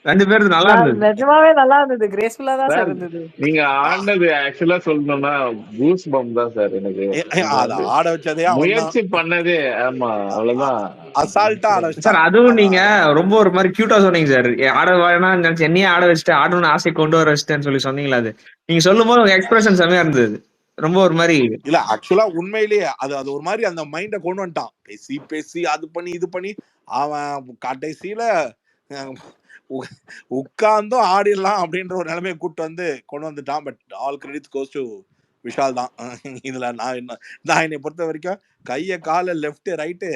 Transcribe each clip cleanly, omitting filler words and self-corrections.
2 பேரும் நல்லா இருந்தது. நிஜமாவே நல்லா இருந்தது. கிரேஸ்ஃபுல்லா தான் சார் சார் இருந்தது. நீங்க ஆடினது ஆக்சுவலா சொல்லணும்னா கூஸ் பம் தான் சார் எனக்கு. நீங்க அதை வந்து ஆட வச்சதே அவன் தான். முயற்சி பண்ணதே ஆமா அவ்வளவுதான். அசால்ட்டா ஆட சார் வச்சான். அதுவும் நீங்க ரொம்ப ஒரு மாதிரி கியூட்டா சொன்னீங்க சார். ஆட வேணாம்னு நினைச்சு என்னையே ஆட வச்சுட்டு ஆடணும்னு ஆசை கொண்டு வர வச்சுட்டேன்னு சொல்லி சொன்னீங்களா? அது நீங்க சொல்லும் போது உங்க எக்ஸ்பிரஷன் செமையா இருந்தது. ரொம்ப ஒரு மாதிரி இல்ல ஆக்சுவலா உண்மையிலேயே அது அது ஒரு மாதிரி அந்த மைண்ட கொண்டு வந்துட்டான். பேசி பேசி அது பண்ணி இது பண்ணி அவன் கடைசியில உட்கார்ந்தும் ஆடிடலாம் அப்படின்ற ஒரு நிலைமையை கூட்டு வந்து கொண்டு வந்துட்டான். But all credits goes to Vishal தான். இதுல நான் என்னை பொறுத்த வரைக்கும் கையை காலை லெஃப்ட் ரைட்டு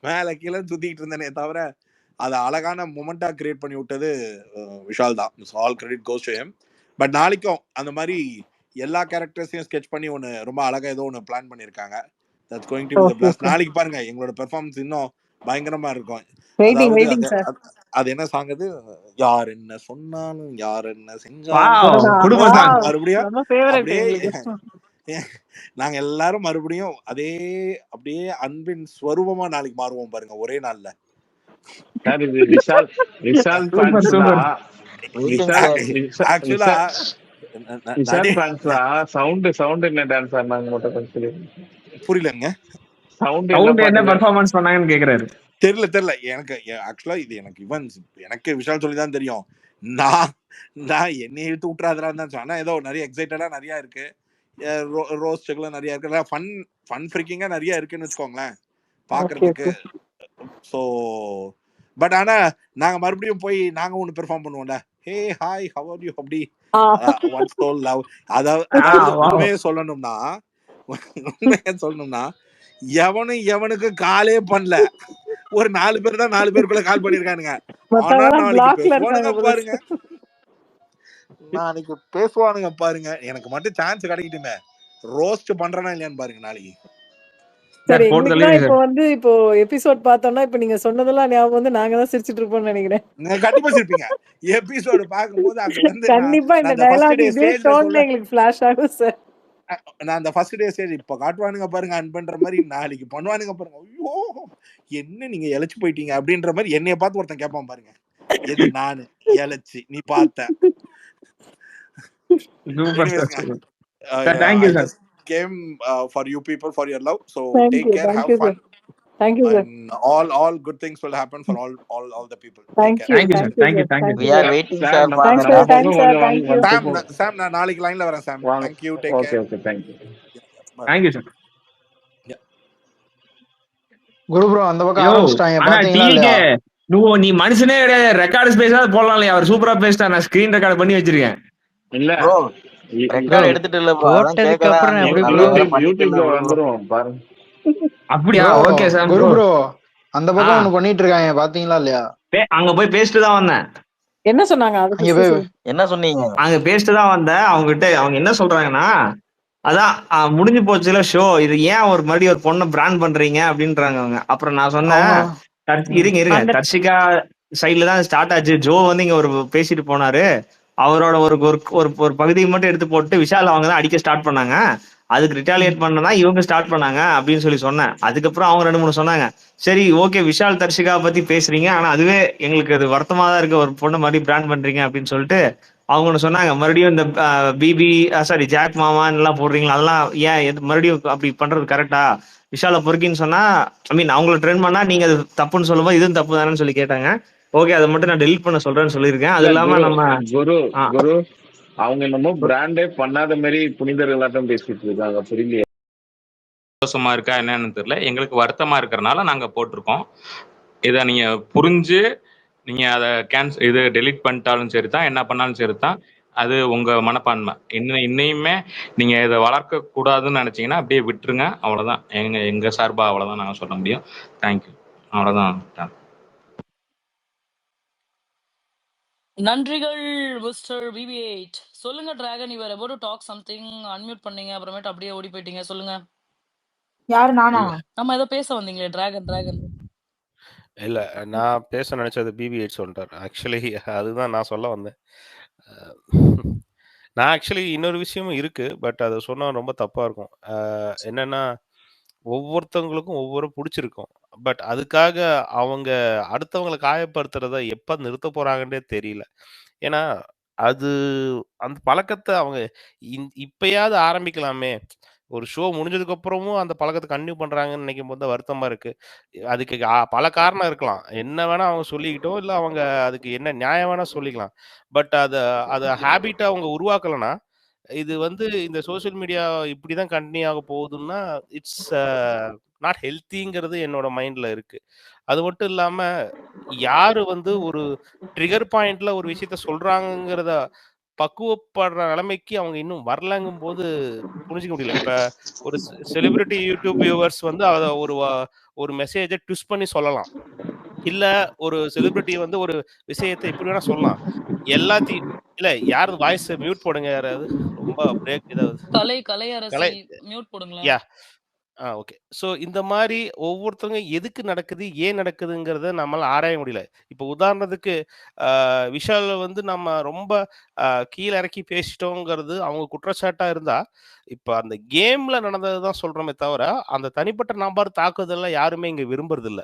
மேல கீழே சுத்திக்கிட்டு இருந்தேனே தவிர அதை அழகான மொமெண்டா கிரியேட் பண்ணி விட்டது விஷால் தான். All credit goes to him. But நாளைக்கும் அந்த மாதிரி எல்லா கேரக்டர்ஸையும் ஸ்கெட்ச் பண்ணி ஒன்று ரொம்ப அழகா ஏதோ ஒன்று பிளான் பண்ணியிருக்காங்க. That's going to be the plus. நாளைக்கு பாருங்க எங்களோட பெர்ஃபார்மன்ஸ் இன்னும் பயங்கரமா இருக்கும். அதாவது அது என்ன சாங் அது, யார் என்ன சொன்னாலும் யார் என்ன செஞ்சாலும் மறுபடியும் அப்படியே நாங்க எல்லாரும் மறுபடியும் அதே அப்படியே அன்பின் ஸ்வரூபமா நாளைக்கு மாறுவோம் பாருங்க ஒரே நாள்ல. ஆக்சுவலா புரியலங்க. தெரியல எனக்கு. ஆக்சுவலா இது எனக்கு எனக்கு விஷால் சொல்லிதான் தெரியும். நான் என்னை இழுத்து விட்டுறாதான் தான் சொன்னேன். ஏதோ நிறைய எக்ஸைட்டடா நிறைய இருக்கு, ரோஸ்டுகளும் நிறைய இருக்கு, ஃபன் ஃப்ரீக்கிங்கா நிறைய இருக்குன்னு வச்சுக்கோங்களேன் பாக்குறதுக்கு. ஸோ பட் ஆனா நாங்க மறுபடியும் போய் நாங்க ஒண்ணு பெர்ஃபார்ம் பண்ணுவோம்ல, hey hi how are you அப்படி ஒன்ஸ் சோ லவ். அதாவது உண்மையை சொல்லணும்னா எவனுக்கு காலே பண்ணல. ஒரு 4 பேர் தான் 4 பேருக்குள்ள கால் பண்ணிருக்கானுங்க. ஆனா நாளைக்கு பேசுவானுங்க பாருங்க, நாளைக்கு பேசுவானுங்க பாருங்க. எனக்கு மட்டும் சான்ஸ் கிடைக்கட்டுமே, ரோஸ்ட் பண்றேனா இல்லையான்னு பாருங்க நாளைக்கு. சரி, இப்போ வந்து இப்போ எபிசோட் பார்த்தோம்னா இப்போ நீங்க சொன்னதெல்லாம் ஞாபகம் வந்து நாங்க தான் சிரிச்சிட்டு இருப்போம்னு நினைக்கிறேன். நீங்க கண்டிப்பா சிரிப்பீங்க எபிசோட் பாக்கும்போது. அங்க வந்து கண்டிப்பா இந்த டயலாக் இதே டோன்ல எங்களுக்கு ஃபிளாஷ் ஆகும் சார். நான் அந்த ஃபர்ஸ்ட் டே ஸ்டேஜ் இப்ப காட்டுவானுங்க பாருங்க அன்பன்ற மாதிரி, நாளைக்கு பண்ணுவானுங்க பாருங்க. ஐயோ என்ன நீங்க இழைச்சு போயிட்டீங்க அப்படின்ற மாதிரி என்னைய பார்த்து ஒருத்தன் கேட்பான் பாருங்க. எது நானு இழைச்சு நீ பார்த்த. Came for you people for your love, so take care, have fun. Thank you sir. And all good things will happen for all the people. Thank you sir. We are waiting sir. Thank you. Sam நான் நாளைக்கு லைன்ல வரேன் Sam. Thank you, take care. Okay, thank you. Thank you sir. Guru bro அந்த பக்கம் ஆரம்பிச்சிட்டாங்க பாத்தீங்களா இல்லையா? நீ மனுஷனே ரெக்கார்ட் ஸ்பேஸா போடலாம் இல்லையா? அவர் சூப்பரா பேசிட்டா, நான் ஸ்கிரீன் ரெக்கார்ட் பண்ணி வச்சிருக்கேன். இல்ல bro ரெக்கார்ட் எடுத்துட்டு இல்ல bro, போட்டதுக்கு அப்புறம் யூடியூப்ல வந்துரும் பாருங்க. அப்படியா? Okay sir. குரு ப்ரோ அந்த பக்கம் ஒன்னு பண்ணிட்டு இருக்காங்க பாத்தீங்களா இல்லையா? அங்க போய் பேசிட்டு தான் வந்தேன். என்ன சொன்னாங்க? என்ன சொன்னீங்க? அங்க பேசிட்டு தான் வந்தேன். அவங்க என்ன சொல்றாங்கன்னா, அதான் முடிஞ்சு போச்சுல ஷோ, இது ஏன் ஒரு மறுபடியும் ஒரு பொண்ணை பிராண்ட் பண்றீங்க அப்படின்றாங்க அவங்க. அப்புறம் நான் சொன்னேன், இருங்க தர்ஷிகா சைட்ல தான் ஸ்டார்ட் ஆச்சு. ஜோ வந்து இங்க ஒரு பேசிட்டு போனாரு, அவரோட ஒரு பகுதியை மட்டும் எடுத்து போட்டு விஷால் அவங்க தான் அடிக்க ஸ்டார்ட் பண்ணாங்க, அதுக்கு ரிட்டாலியேட் பண்ணனா இவங்க ஸ்டார்ட் பண்ணாங்க அப்படின்னு சொல்லி சொன்னேன். அதுக்கப்புறம் அவங்க 2-3 சொன்னாங்க, சரி ஓகே விஷால் தர்ஷிகா பத்தி பேசுறீங்க, ஆனா அதுவே எங்களுக்கு அது வருத்தமா தான் இருக்கு, ஒரு பொண்ணை மாதிரி பிராண்ட் பண்றீங்க அப்படின்னு சொல்லிட்டு அவங்க ஒன்று சொன்னாங்க. மறுபடியும் இந்த பிபி சாரி ஜாக் மாமான்னு எல்லாம் போடுறீங்களா, அதெல்லாம் ஏன் மறுபடியும் அப்படி பண்றது கரெக்டா? விஷால பொறுக்கின்னு சொன்னா ஐ மீன் அவங்கள ட்ரெண்ட் பண்ணா நீங்க அது தப்புன்னு சொல்லும்போது இதுவும் தப்பு தானேன்னு சொல்லி கேட்டாங்க. ஓகே அதை மட்டும் நான் டெலிட் பண்ண சொல்றேன்னு சொல்லியிருக்கேன். அது இல்லாம நம்ம குரு அவங்க என்னமோ பிராண்டே பண்ணாத மாதிரி புனிதர்களாட்டம் பேசிட்டு இருக்காங்க, புரியலையா? சந்தோஷமா இருக்கா என்னன்னு தெரியல, எங்களுக்கு வருத்தமா இருக்கிறனால நாங்க போட்டிருக்கோம். இதை நீங்க புரிஞ்சு நீங்க அதை இது டெலிட் பண்ணிட்டாலும் சரிதான், என்ன பண்ணாலும் சரிதான், அது உங்க மனப்பான்மை. இன்னையுமே நீங்க இதை வளர்க்க கூடாதுன்னு நினைச்சீங்கன்னா அப்படியே விட்டுருங்க, அவ்வளவுதான். எங்க சார்பா அவ்வளவுதான் நாங்க சொல்ல முடியும். தேங்க்யூ, அவ்வளவுதான். நன்றிகள் மிஸ்டர் BB8. சொல்லுங்க dragon, you were about to talk something, unmute பண்ணீங்க, அப்புறமேட்டு அப்படியே ஓடி போயிட்டீங்க. சொல்லுங்க. யாரு? நானா? நம்ம ஏதோ பேச வந்தீங்களே டிராகன். இல்ல நான் பேச நினைச்சது BB8 சொல்லிட்டார். ஆக்சுவலி அதுதான் நான் சொல்ல வந்தேன். நான் ஆக்சுவலி இன்னொரு விஷயமும் இருக்கு, பட் அதை சொன்னா ரொம்ப தப்பா இருக்கும். என்னன்னா ஒவ்வொருத்தவங்களுக்கும் ஒவ்வொரு பிடிச்சிருக்கும். பட் அதுக்காக அவங்க அடுத்தவங்கள காயப்படுத்துறத எப்ப நிறுத்த போறாங்கன்னே தெரியல. ஏன்னா, அது அந்த பழக்கத்த அவங்க இப்பயாவது ஆரம்பிக்கலாமே! ஒரு ஷோ முடிஞ்சதுக்கு அப்புறமும் அந்த பழக்கத்த கன்டின்யூ பண்றாங்கன்னு நினைக்கும்போது தான் வருத்தமா இருக்கு. அதுக்கு பல காரணம் இருக்கலாம். என்ன வேணா அவங்க சொல்லிக்கிட்டும், இல்ல அவங்க அதுக்கு என்ன நியாயம் வேணா சொல்லிக்கலாம். பட் அத அத ஹேபிட்டா அவங்க உருவாக்கலன்னா, இது வந்து இந்த சோசியல் மீடியா இப்படிதான் கன்டின்யூ ஆக போகுதுன்னா, இட்ஸ் நாட் ஹெல்த்திங்கிறது என்னோட மைண்ட்ல இருக்கு. அது மட்டும் இல்லாம, யாரு வந்து ஒரு ட்ரிகர் பாயிண்ட்ல ஒரு விஷயத்த சொல்றாங்கங்கிறத பக்குவப்படுற நிலைமைக்கு அவங்க இன்னும் வரலங்கும்போது புரிஞ்சுக்க முடியல. இப்ப ஒரு செலிபிரிட்டி யூடியூப் வியூவர்ஸ் வந்து அத ஒரு மெசேஜ ட்விஸ்ட் பண்ணி சொல்லலாம். இல்ல ஒரு செலிபிரிட்டி வந்து ஒரு விஷயத்த எப்படி வேணா சொல்லலாம். எல்லாத்தையும் இல்ல யாராவது வாய்ஸ் மியூட் போடுங்க யாராவது. ரொம்ப பிரேக் ஏதாவது. கலை கலை அரசி மியூட் போடுங்களேன். யா. ஓகே. ஸோ இந்த மாரி ஒவ்வொருத்தவங்க எதுக்கு நடக்குது, ஏன் நடக்குதுங்கிறத நம்மால ஆராய முடியல. இப்போ உதாரணத்துக்கு விஷால வந்து நம்ம ரொம்ப கீழ இறக்கி பேசிட்டோங்கிறது அவங்க குற்றச்சாட்டா இருந்தா, இப்ப அந்த கேம்ல நடந்தது தான் சொல்றோமே தவிர, அந்த தனிப்பட்ட நபர் தாக்குதல யாருமே இங்க விரும்புறதில்ல.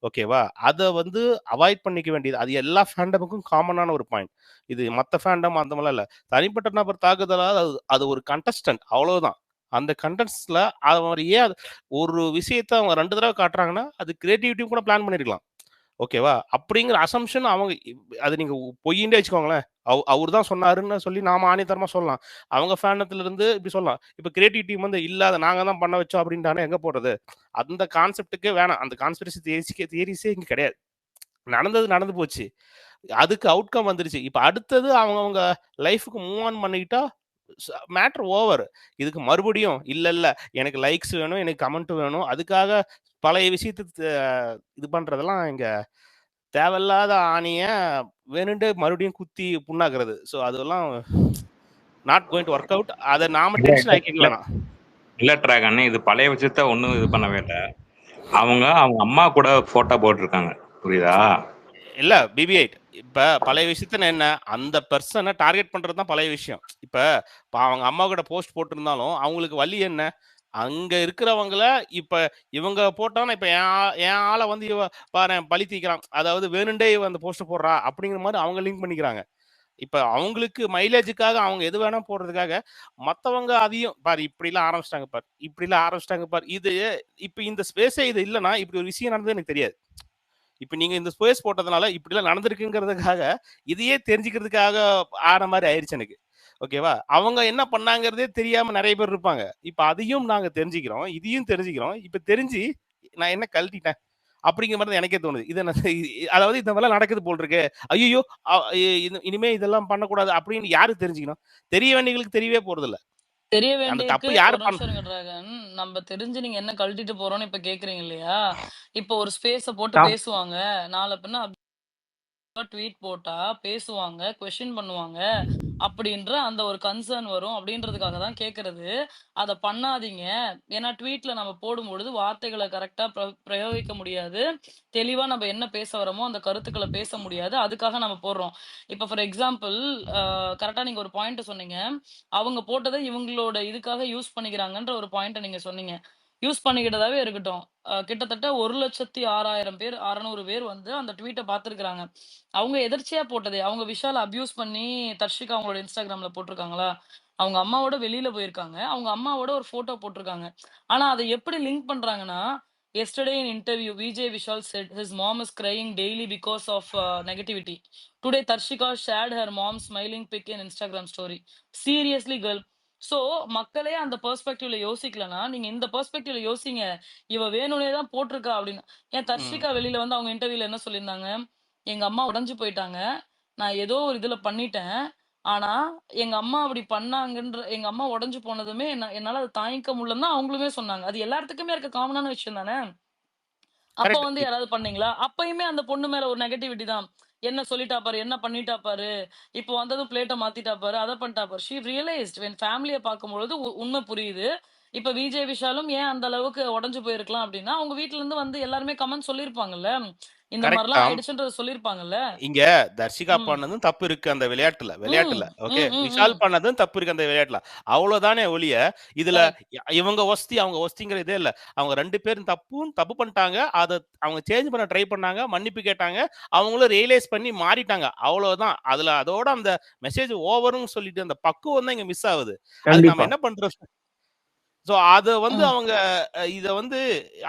ஓகேவா? அத வந்து அவாய்ட் பண்ணிக்க வேண்டியது. அது எல்லா ஃபேண்டமுக்கும் காமனான ஒரு பாயிண்ட். இது மத்த ஃபேண்டம் அந்த மாரிலாம் இல்ல. தனிப்பட்ட நபர் தாக்குதலா அது அது ஒரு கண்டஸ்டன்ட் அவ்வளவுதான். அந்த கண்டென்ட்ஸ்ல அவர் ஏன் ஒரு விஷயத்த அவங்க 2 தடவ காட்டுறாங்கன்னா, அது கிரியேட்டிவிட்டியும் கூட பிளான் பண்ணியிருக்கலாம். ஓகேவா? அப்படிங்கிற அசம்ப்ஷன் அவங்க அது நீங்க பொய்யின்னே வச்சுக்கோங்களேன். அவரு தான் சொன்னாருன்னு சொல்லி நாம ஆணித்தரமா சொல்லலாம். அவங்க ஃபேண்டத்துல இருந்து இப்படி சொல்லலாம். இப்ப கிரியேட்டிவ் டீம் வந்து இல்ல அத நாங்க தான் பண்ண வச்சோம் அப்படின்ட்டாங்கன்னா எங்க போறது? அந்த கான்செப்ட்க்கே வேணாம். அந்த கான்ஸ்பிரசி தியரிஸே இங்க கிடையாது. நடந்தது நடந்து போச்சு. அதுக்கு அவுட்கம் வந்துருச்சு. இப்ப அடுத்தது அவங்கவங்க லைஃப்க்கு மூவ் ஆன் பண்ணிக்கிட்டா மேட்டர் ஓவர். இதுக்கு மறுபடியும் இல்ல, இல்ல எனக்கு லைக்ஸ் வேணும், எனக்கு கமெண்ட் வேணும். அதுக்காக பழைய விஷயத்த இது பண்றதெல்லாம் இங்க தேவையில்லாத ஆணிய வேணுன்ட்டே மறுபடியும் குத்தி புண்ணாக்குறது. ஸோ அதெல்லாம் not going to work out. அத நாம டென்ஷன் ஆக்கிக்க வேணாம். இல்ல ட்ராகன் இது பழைய விஷயத்த ஒண்ணும் இது பண்ணவே இல்ல. அவங்க அம்மா கூட போட்டோ போட்டிருக்காங்க. புரியுதா? இல்ல BB8 இப்ப பழைய விஷயத்துல என்ன அந்த பெர்சன டார்கெட் பண்றது தான் பழைய விஷயம். இப்ப அவங்க அம்மா கூட போஸ்ட் போட்டிருந்தாலும் அவங்களுக்கு வழி என்ன? அங்க இருக்கிறவங்கள இப்ப இவங்க போட்டான்னா, இப்ப என் ஆள வந்து பாரேன் பழி தீர்க்கிறான். அதாவது வேணுண்டே இவ அந்த போஸ்ட் போடுறா அப்படிங்கிற மாரி அவங்க லிங்க் பண்ணிக்கிறாங்க. இப்ப அவங்களுக்கு மைலேஜுக்காக அவங்க எது வேணா போடுறதுக்காக, மத்தவங்க அதையும் பாரு இப்படிலாம் ஆரம்பிச்சுட்டாங்க பாரு, இப்படிலாம் ஆரம்பிச்சுட்டாங்க பாரு. இது இப்ப இந்த ஸ்பேஸே இது இல்லன்னா, இப்படி ஒரு விஷயம் நடந்தது எனக்கு தெரியாது. இப்ப நீங்க இந்த ஸ்பேஸ் போட்டதுனால இப்படிலாம் நடந்திருக்குங்கிறதுக்காக, இதையே தெரிஞ்சுக்கிறதுக்காக ஆன மாரி ஆயிருச்சு எனக்கு. ஓகேவா? அவங்க என்ன பண்ணாங்கிறதே தெரியாம நெறைய பேர் இருப்பாங்க. இப்ப அதையும் நாங்க தெரிஞ்சுக்கிறோம். இதையும் தெரிஞ்சுக்கிறோம். இப்ப தெரிஞ்சு நான் என்ன கழட்டிட்டேன். அப்படிங்கிற மாரி தான் எனக்கே தோணுது. இது என்ன அதாவது இந்த மாரிலாம் நடக்குது போல இருக்கு. ஐய்யயோ! அ இனிமே இதெல்லாம் பண்ணக்கூடாது அப்படின்னு யாரு தெரிஞ்சுக்கணும்? தெரிய வேண்டியவங்களுக்கு தெரியவே போறதில்ல. தெரிய அந்த வேண்டியதுக்கு தப்பு யாரு ஒரு நிமிஷம் இருங்க டிராகன். நம்ம தெரிஞ்சு நீங்க என்ன கழட்டிட்டு போறோம்னு இப்ப கேக்குறீங்க இல்லையா? இப்போ ஒரு ஸ்பேஸ போட்டு பேசுவாங்க. நாள பின்ன ட்வீட் போட்டா பேசுவாங்க, கொஸ்டின் பண்ணுவாங்க. அப்படின்ற அந்த ஒரு கன்சர்ன் வரும் அப்படின்றதுக்காக தான் கேட்கறது. அத பண்ணாதீங்க. ஏன்னா ட்வீட்ல நம்ம போடும்பொழுது வார்த்தைகள கரெக்ட்டா பிரயோகிக்க முடியாது. தெளிவா நம்ம என்ன பேச வரோமோ அந்த கருத்துக்கள பேச முடியாது. அதுக்காக நம்ம போடுறோம். இப்ப ஃபார் எக்ஸாம்பிள் கரெக்ட்டா நீங்க ஒரு பாயிண்ட் சொன்னீங்க. அவங்க போட்டத இவங்களோட இதுக்காக யூஸ் பண்ணிக்கிறாங்கன்ற ஒரு பாயிண்ட்ட நீங்க சொன்னீங்க. யூஸ் பண்ணிக்கிட்டதாவே இருக்கட்டும். கிட்டத்தட்ட 1,06,000 பேர் 600 பேர் வந்து அந்த ட்வீட்ட பார்த்திருக்காங்க. அவங்க எதர்ச்சியா போட்டது. அவங்க விஷால அப்யூஸ் பண்ணி தர்ஷிகா அவங்களோட Instagramல போட்டுருக்காங்களா? அவங்க அம்மாவோட வெளியில போயிருக்காங்க. அவங்க அம்மாவோட ஒரு ஃபோட்டோ போட்டுருக்காங்க. ஆனா அத எப்படி லிங்க் பண்றாங்கன்னா, "Yesterday in interview, VJ Vishal said his mom is crying daily because of negativity. Today Tarshika shared her mom's smiling pic in Instagram story. Seriously girl." So மக்களே அந்த பெர்ஸ்பெக்டிவ்ல யோசிக்கலன்னா, நீங்க இந்த பெர்ஸ்பெக்டிவ்ல யோசிங்க. இவ வேணும்னே தான் போட்டுருக்கா அப்படின்னு. ஏன் ம். தர்ஷிகா வெளியில வந்து அவங்க இன்டர்வியூல என்ன சொல்லியிருந்தாங்க? எங்க அம்மா உடைஞ்சு போயிட்டாங்க. நான் ஏதோ ஒரு இதுல பண்ணிட்டேன். ஆனா, எங்க அம்மா அப்படி பண்ணாங்கன்ற எங்க அம்மா உடைஞ்சு போனதுமே என்னால அத தாங்கிக்க முடியலன்னு தான் அவங்களுமே சொன்னாங்க. அது எல்லாத்துக்குமே இருக்க காமனான விஷயம் தானே! அப்ப கரெக்ட். வந்து யாராவது பண்ணீங்களா? அப்பயுமே அந்த பொண்ணு மேல ஒரு நெகட்டிவிட்டி தான். என்ன சொல்லிட்டா பாரு, என்ன பண்ணிட்டா பாரு, இப்போ வந்ததும் பிளேட்ட மாத்திட்டா பாரு, அத பண்ணிட்டா பாரு. ஷி ரியலைஸ்ட் வென் ஃபேமிலிய பார்க்கும்பொழுது உண்மை புரியுது. இப்ப விஜய் விஷாலும் ஏன் அந்த அளவுக்கு உடைஞ்சு போயிருக்கலாம் அப்படின்னா, அவங்க வீட்ல இருந்து வந்து எல்லாருமே கமெண்ட் சொல்லியிருப்பாங்கல்ல. இந்த கரெக்ட் மாரிலாம் தான். ஆயிடுச்சுன்றத சொல்லியிருப்பாங்கல்ல. இங்க தர்ஷிகா ம். பண்ணதும் தப்பு இருக்கு அந்த விளையாட்டுல ம். விளையாட்டுல. ஓகே. ம். ம். விஷால் ம். பண்ணதும் தப்பு இருக்கு அந்த விளையாட்டுல. அவ்வளவுதானே ஒழிய, இதுல கரெக்ட். இவங்க ஒஸ்தி அவங்க ஒஸ்திங்கிற இதே இல்ல. அவங்க 2 பேரும் தப்பு பண்ணிட்டாங்க. அத அவங்க சேஞ்ச் பண்ண ட்ரை பண்ணாங்க. மன்னிப்பு கேட்டாங்க. அவங்களும் ரியலைஸ் பண்ணி மாறிட்டாங்க. அவ்வளவுதான். அதுல அதோட அந்த மெசேஜ் ஓவர்ன்னு சொல்லிட்டு அந்த பக்குவம் தான் இங்க மிஸ் ஆகுது. அதுக்கு நம்ம கண்டிப்பா. என்ன பண்றோம்? சோ அத வந்து ம். அவங்க இத வந்து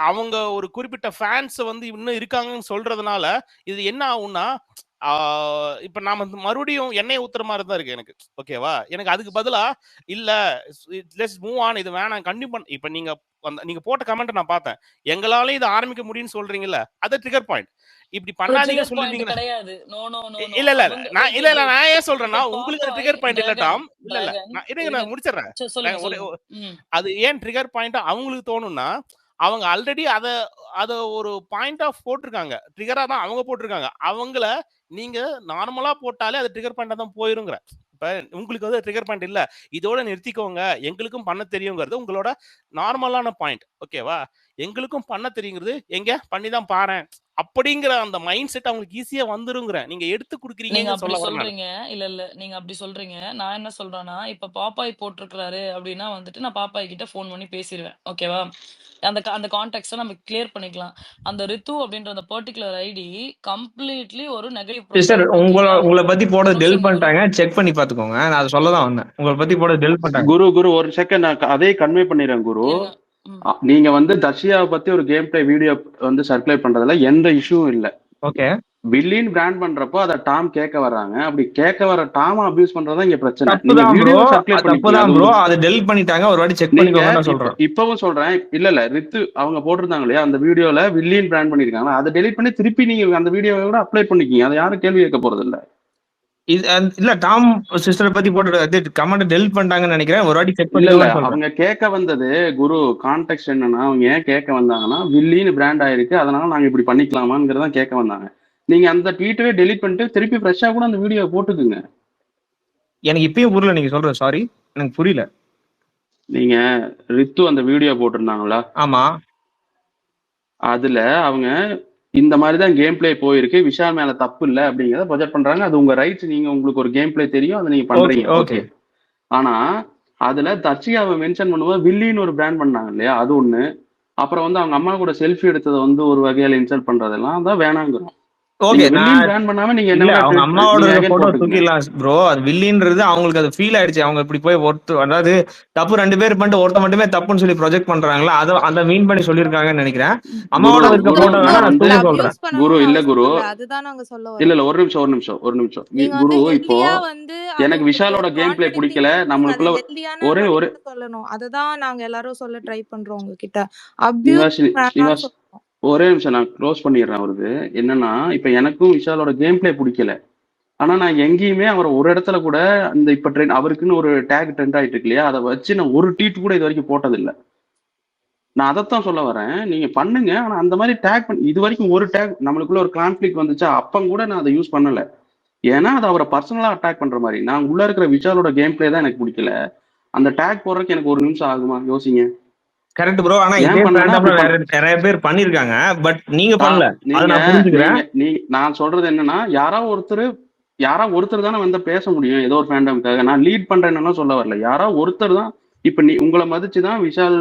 அவங்க ஒரு குறிப்பிட்ட ஃபேன்ஸ் வந்து இன்னும் இருக்காங்கன்னு சொல்றதுனால, இது என்ன ஆகும்னா, ஆ இப்ப நாம மறுபடியும் எண்ணெய ஊத்துற மாரி தான் இருக்கு எனக்கு. ஓகேவா? எனக்கு அதுக்கு பதிலா, இல்ல லெட்ஸ் மூவ் ஆன் இது வேணாம். கண்டிப்பா இப்ப நீங்க போட்ட கமெண்ட்ட நான் பார்த்தேன். எங்களாலயும் இத ஆரம்பிக்க முடியும்னு சொல்றீங்கல்ல, அது ட்ரிகர் பாயிண்ட். இப்படி அது பண்ணாதீங்கன்னு ட்ரிகர் பாயிண்ட் சொல்லியிருந்தீங்கன்னா கிடையாது. No, no, no, no. இல்ல, இல்ல, இல்ல. அவங்க நான் வெயிட், இல்ல, வெயிட், இல்ல. வெயிட். நான் ஏன் சொல்றேன்னா, இப்ப உங்களுக்கு அது பாப்பாய் ட்ரிகர் பாயிண்ட் இல்ல டிராகன், டாம். இல்ல, இல்ல. டிராகன் இருங்க நான் இருங்க. முடிச்சிடுறேன். சரி சொல்லுங்க, ஒரு சொல்லுங்க. ம். அது ஏன் ட்ரிகர் பாயிண்ட்டா அவங்களுக்கு தோணும்னா, அவங்க ஆல்ரெடி அத ஒரு பாயிண்ட் ஆஃப் போட்டுருக்காங்க. ட்ரிகரா தான் அவங்க போட்டுருக்காங்க. அவங்கள நீங்க நார்மலா போட்டாலே அது ட்ரிகர் பாயிண்ட்டா தான் போயிருங்கிறேன். இப்ப உங்களுக்கு வந்து ட்ரிகர் பாயிண்ட் இல்ல. இதோட நிறுத்திக்கோங்க. எங்களுக்கும் பண்ண தெரியுங்கிறது உங்களோட நார்மலான பாயிண்ட். ஓகேவா? எங்களுக்கும் பண்ண தெரியுங்கிறது, எங்க பண்ணி தான் பாரேன். அப்படிங்கிற அந்த மைண்ட் செட் அவங்களுக்கு ஈஸியா வந்துருங்கிறேன். நீங்க எடுத்து நீங்க குடுக்குறீங்கன்னு அப்படி சொல்ல வரேன் நானு. சொல்றீங்க. இல்ல, இல்ல. நீங்க அப்படி சொல்றீங்க. நான் என்ன சொல்றேன்னா, இப்ப பாப்பாய் போட்டிருக்கிறாரு அப்படின்னா வந்துட்டு, நான் பாப்பாய் கிட்ட ஃபோன் பண்ணி பேசிருவேன். ஓகேவா? அந்த கான்டெக்ஸ்ட்ட நம்ம கிளியர் பண்ணிக்கலாம். அந்த ரித்து அப்படின்ற அந்த பர்ட்டிகுலர் ஐடி கம்ப்ளீட்லி ஒரு நெகட்டிவ் சிஸ்டர் ப்ரொஃபைல். உங்கள ஓகேங்களா? உங்கள பத்தி ஒரு போட டெலிட் நிமிஷம் குரு. பண்ணிட்டாங்க. செக் பண்ணி பாத்துக்கோங்க. நான் அத சொல்ல தான் வந்தேன். உங்கள பத்தி போட டெலிட் பண்ணிட்டாங்க. குரு ஒரு செகண்ட் நான் அதே கன்வே பண்ணிடுறேன் குரு. இருங்க. ம். நீங்க வந்து தர்ஷியாவை பத்தி ஒரு கேம் பிளே வீடியோ வந்து சர்க்குலேட் பண்றதுல எந்த இஷ்யூவும் இல்ல. ஓகே. வில்லின் பிராண்ட் பண்றப்போ அதை டாம் கேட்க வர்றாங்க. அப்படி கேட்க வர டாம் அபியூஸ் பண்றதா இங்க பிரச்சனை. நீங்க தப்புதான் ப்ரோ. Video circulate பண்ணிக்கீங்க. தப்புதான் அது ப்ரோ. உங்களுக்கு அத டெலிட் பண்ணிட்டாங்க. ஒரு வாட்டி செக் நீங்க பண்ணிக்கோங்க நான் சொல்றேன். இப்பவும் சொல்றேன். இல்ல ரித்து அவங்க போட்டிருந்தாங்க இல்லையா அந்த வீடியோல வில்லியன் பிராண்ட் பண்ணிருக்காங்க. அதை டெலிட் பண்ணி திருப்பி நீங்க அந்த வீடியோவை கூட அப்ளை பண்ணிக்கீங்க. அதை யாரும் கேள்வி கேட்க போறது இல்ல. இல்ல டாம் சிஸ்டரை பத்தி போட்டு கமெண்ட் டெலிட் பண்ணிட்டாங்கன்னு நினைக்கிறேன். ஒரு வாட்டி செக் இல்ல பண்ணிக்கோங்க சொல்றேன். அவங்க கேட்க வந்தது குரு கான்டெக்ட் என்னன்னா, அவங்க ஏன் கேட்க வந்தாங்கன்னா வில்லின்னு பிராண்ட் ஆயிருக்கு, அதனால நாங்க இப்படி பண்ணிக்கலாமாங்கிறதா கேட்க வந்தாங்க. நீங்க அந்த ட்வீட்டவே டெலிட் பண்ணிட்டு திருப்பி ஃப்ரெஷ்ஷா கூட அந்த வீடியோ போட்டுக்குங்க. எனக்கு இப்பயும் புரியல நீங்க சொல்றது. சாரி, எனக்கு புரியல. நீங்க ரித்து அந்த வீடியோ போட்டிருந்தாங்களா? ஆமா. அதுல அவங்க இந்த மாதிரிதான் கேம் பிளே போயிருக்கு, விஷால் மேல தப்பு இல்ல அப்படிங்கறத ப்ரொஜெக்ட் பண்றாங்க. அது உங்க ரைட்ஸ். நீங்க உங்களுக்கு ஒரு கேம் பிளே தெரியும், அதை நீங்க பண்றீங்க. ஓகே. ஆனா அதுல தர்ஷிகாவை மென்ஷன் பண்ணும்போது வில்லின்னு ஒரு பிராண்ட் பண்ணாங்க இல்லையா, அது ஒண்ணு. அப்புறம் வந்து அவங்க அம்மா கூட செல்ஃபி எடுத்ததை வந்து ஒரு வகையில இன்சல்ட் பண்றதெல்லாம் தான் வேணாங்கிறோம். ஓகே. வில்லின் பிராண்ட் பண்ணாம நீங்க இல்ல அவங்க என்ன அம்மாவோட நீங்க போட்டோ போட்டுக்கங்க. தூக்கிடலாம் ப்ரோ. அது வில்லின்றது அவங்களுக்கு அது ஃபீல் ஆயிடுச்சு. அவங்க இப்படி போய் அதாவது தப்பு 2 பேர் பண்ணிட்டு ஒருத்த மட்டுமே தப்புன்னு சொல்லி ப்ரொஜெக்ட் பண்றாங்களா, அதை அந்த மீன் பண்ணி சொல்லியிருக்காங்கன்னு நினைக்கிறேன். அம்மாவோட குரு இருக்க குரு போட்டோ வேணா நான் நான் வந்து திரும்ப சொல்றேன். குரு இல்ல குரு அதுதான் நாங்க சொல்ல இல்ல வரோம். இல்ல ஒரு நிமிஷம் நீங்க குரு. வந்து இப்போ ஹெல்தியா வந்து அது எனக்கு உங்களுக்கு விஷாலோட ஒரு கேம் பிளே பிடிக்கல. கான்ட்ரடிக்டிங் நீங்க அதை நம்மளுக்குள்ள ஹெல்தியான ஒரே ஒரு வழியில சொல்லணும். அததான் நாங்க எல்லாரும் சொல்ல ட்ரை பண்றோம் உங்ககிட்ட. அபியூஸ் நிவாஷினி வேணாம்னு சொல்றோம். ஒரே நிமிஷம் நான் க்ளோஸ் பண்ணிடுறேன். வருது என்னன்னா, இப்ப எனக்கும் விஷாலோட கேம் பிளே பிடிக்கல. ஆனா நான் எங்கேயுமே அவர் ஒரு இடத்துல கூட இந்த இப்ப ட்ரெண்ட் அவருக்குன்னு ஒரு டேக் ட்ரெண்ட் ஆயிட்டு இருக்கு இல்லையா, அதை வச்சு நான் ஒரு ட்வீட் கூட இது வரைக்கும் போட்டதில்லை. நான் அதைத்தான் சொல்ல வரேன். நீங்க பண்ணுங்க. ஆனா அந்த மாதிரி டேக் பண்ணி இது வரைக்கும் ஒரு டேக் நம்மளுக்குள்ள ஒரு கான்ஃபிளிக் வந்துச்சா, அப்ப கூட நான் அதை யூஸ் பண்ணல. ஏன்னா அது அவரை பர்சனலா அட்டாக் பண்ற மாதிரி. நான் உள்ள இருக்கிற விஷாலோட கேம் பிளே தான் எனக்கு பிடிக்கல. அந்த டேக் போடுறதுக்கு எனக்கு 1 நிமிஷம் ஆகுமா யோசிங்க. Correct bro. ஆனா ஏன் இதே பண்ணனா அப்படி நிறைய பேர் பண்ணிருக்காங்க. பட் நீங்க பண்ணல. அதை நான் புரிஞ்சுக்கிறேன். நான் சொல்றது என்னன்னா, யாரா ஒருத்தர் தானே வந்து பேச முடியும் ஏதோ ஒரு ஃபேண்டமுக்காக. நான் லீட் பண்றேன்னு சொல்ல வரல. யாரா ஒருத்தர் தான். இப்ப உங்களை மதிச்சுதான் விஷால்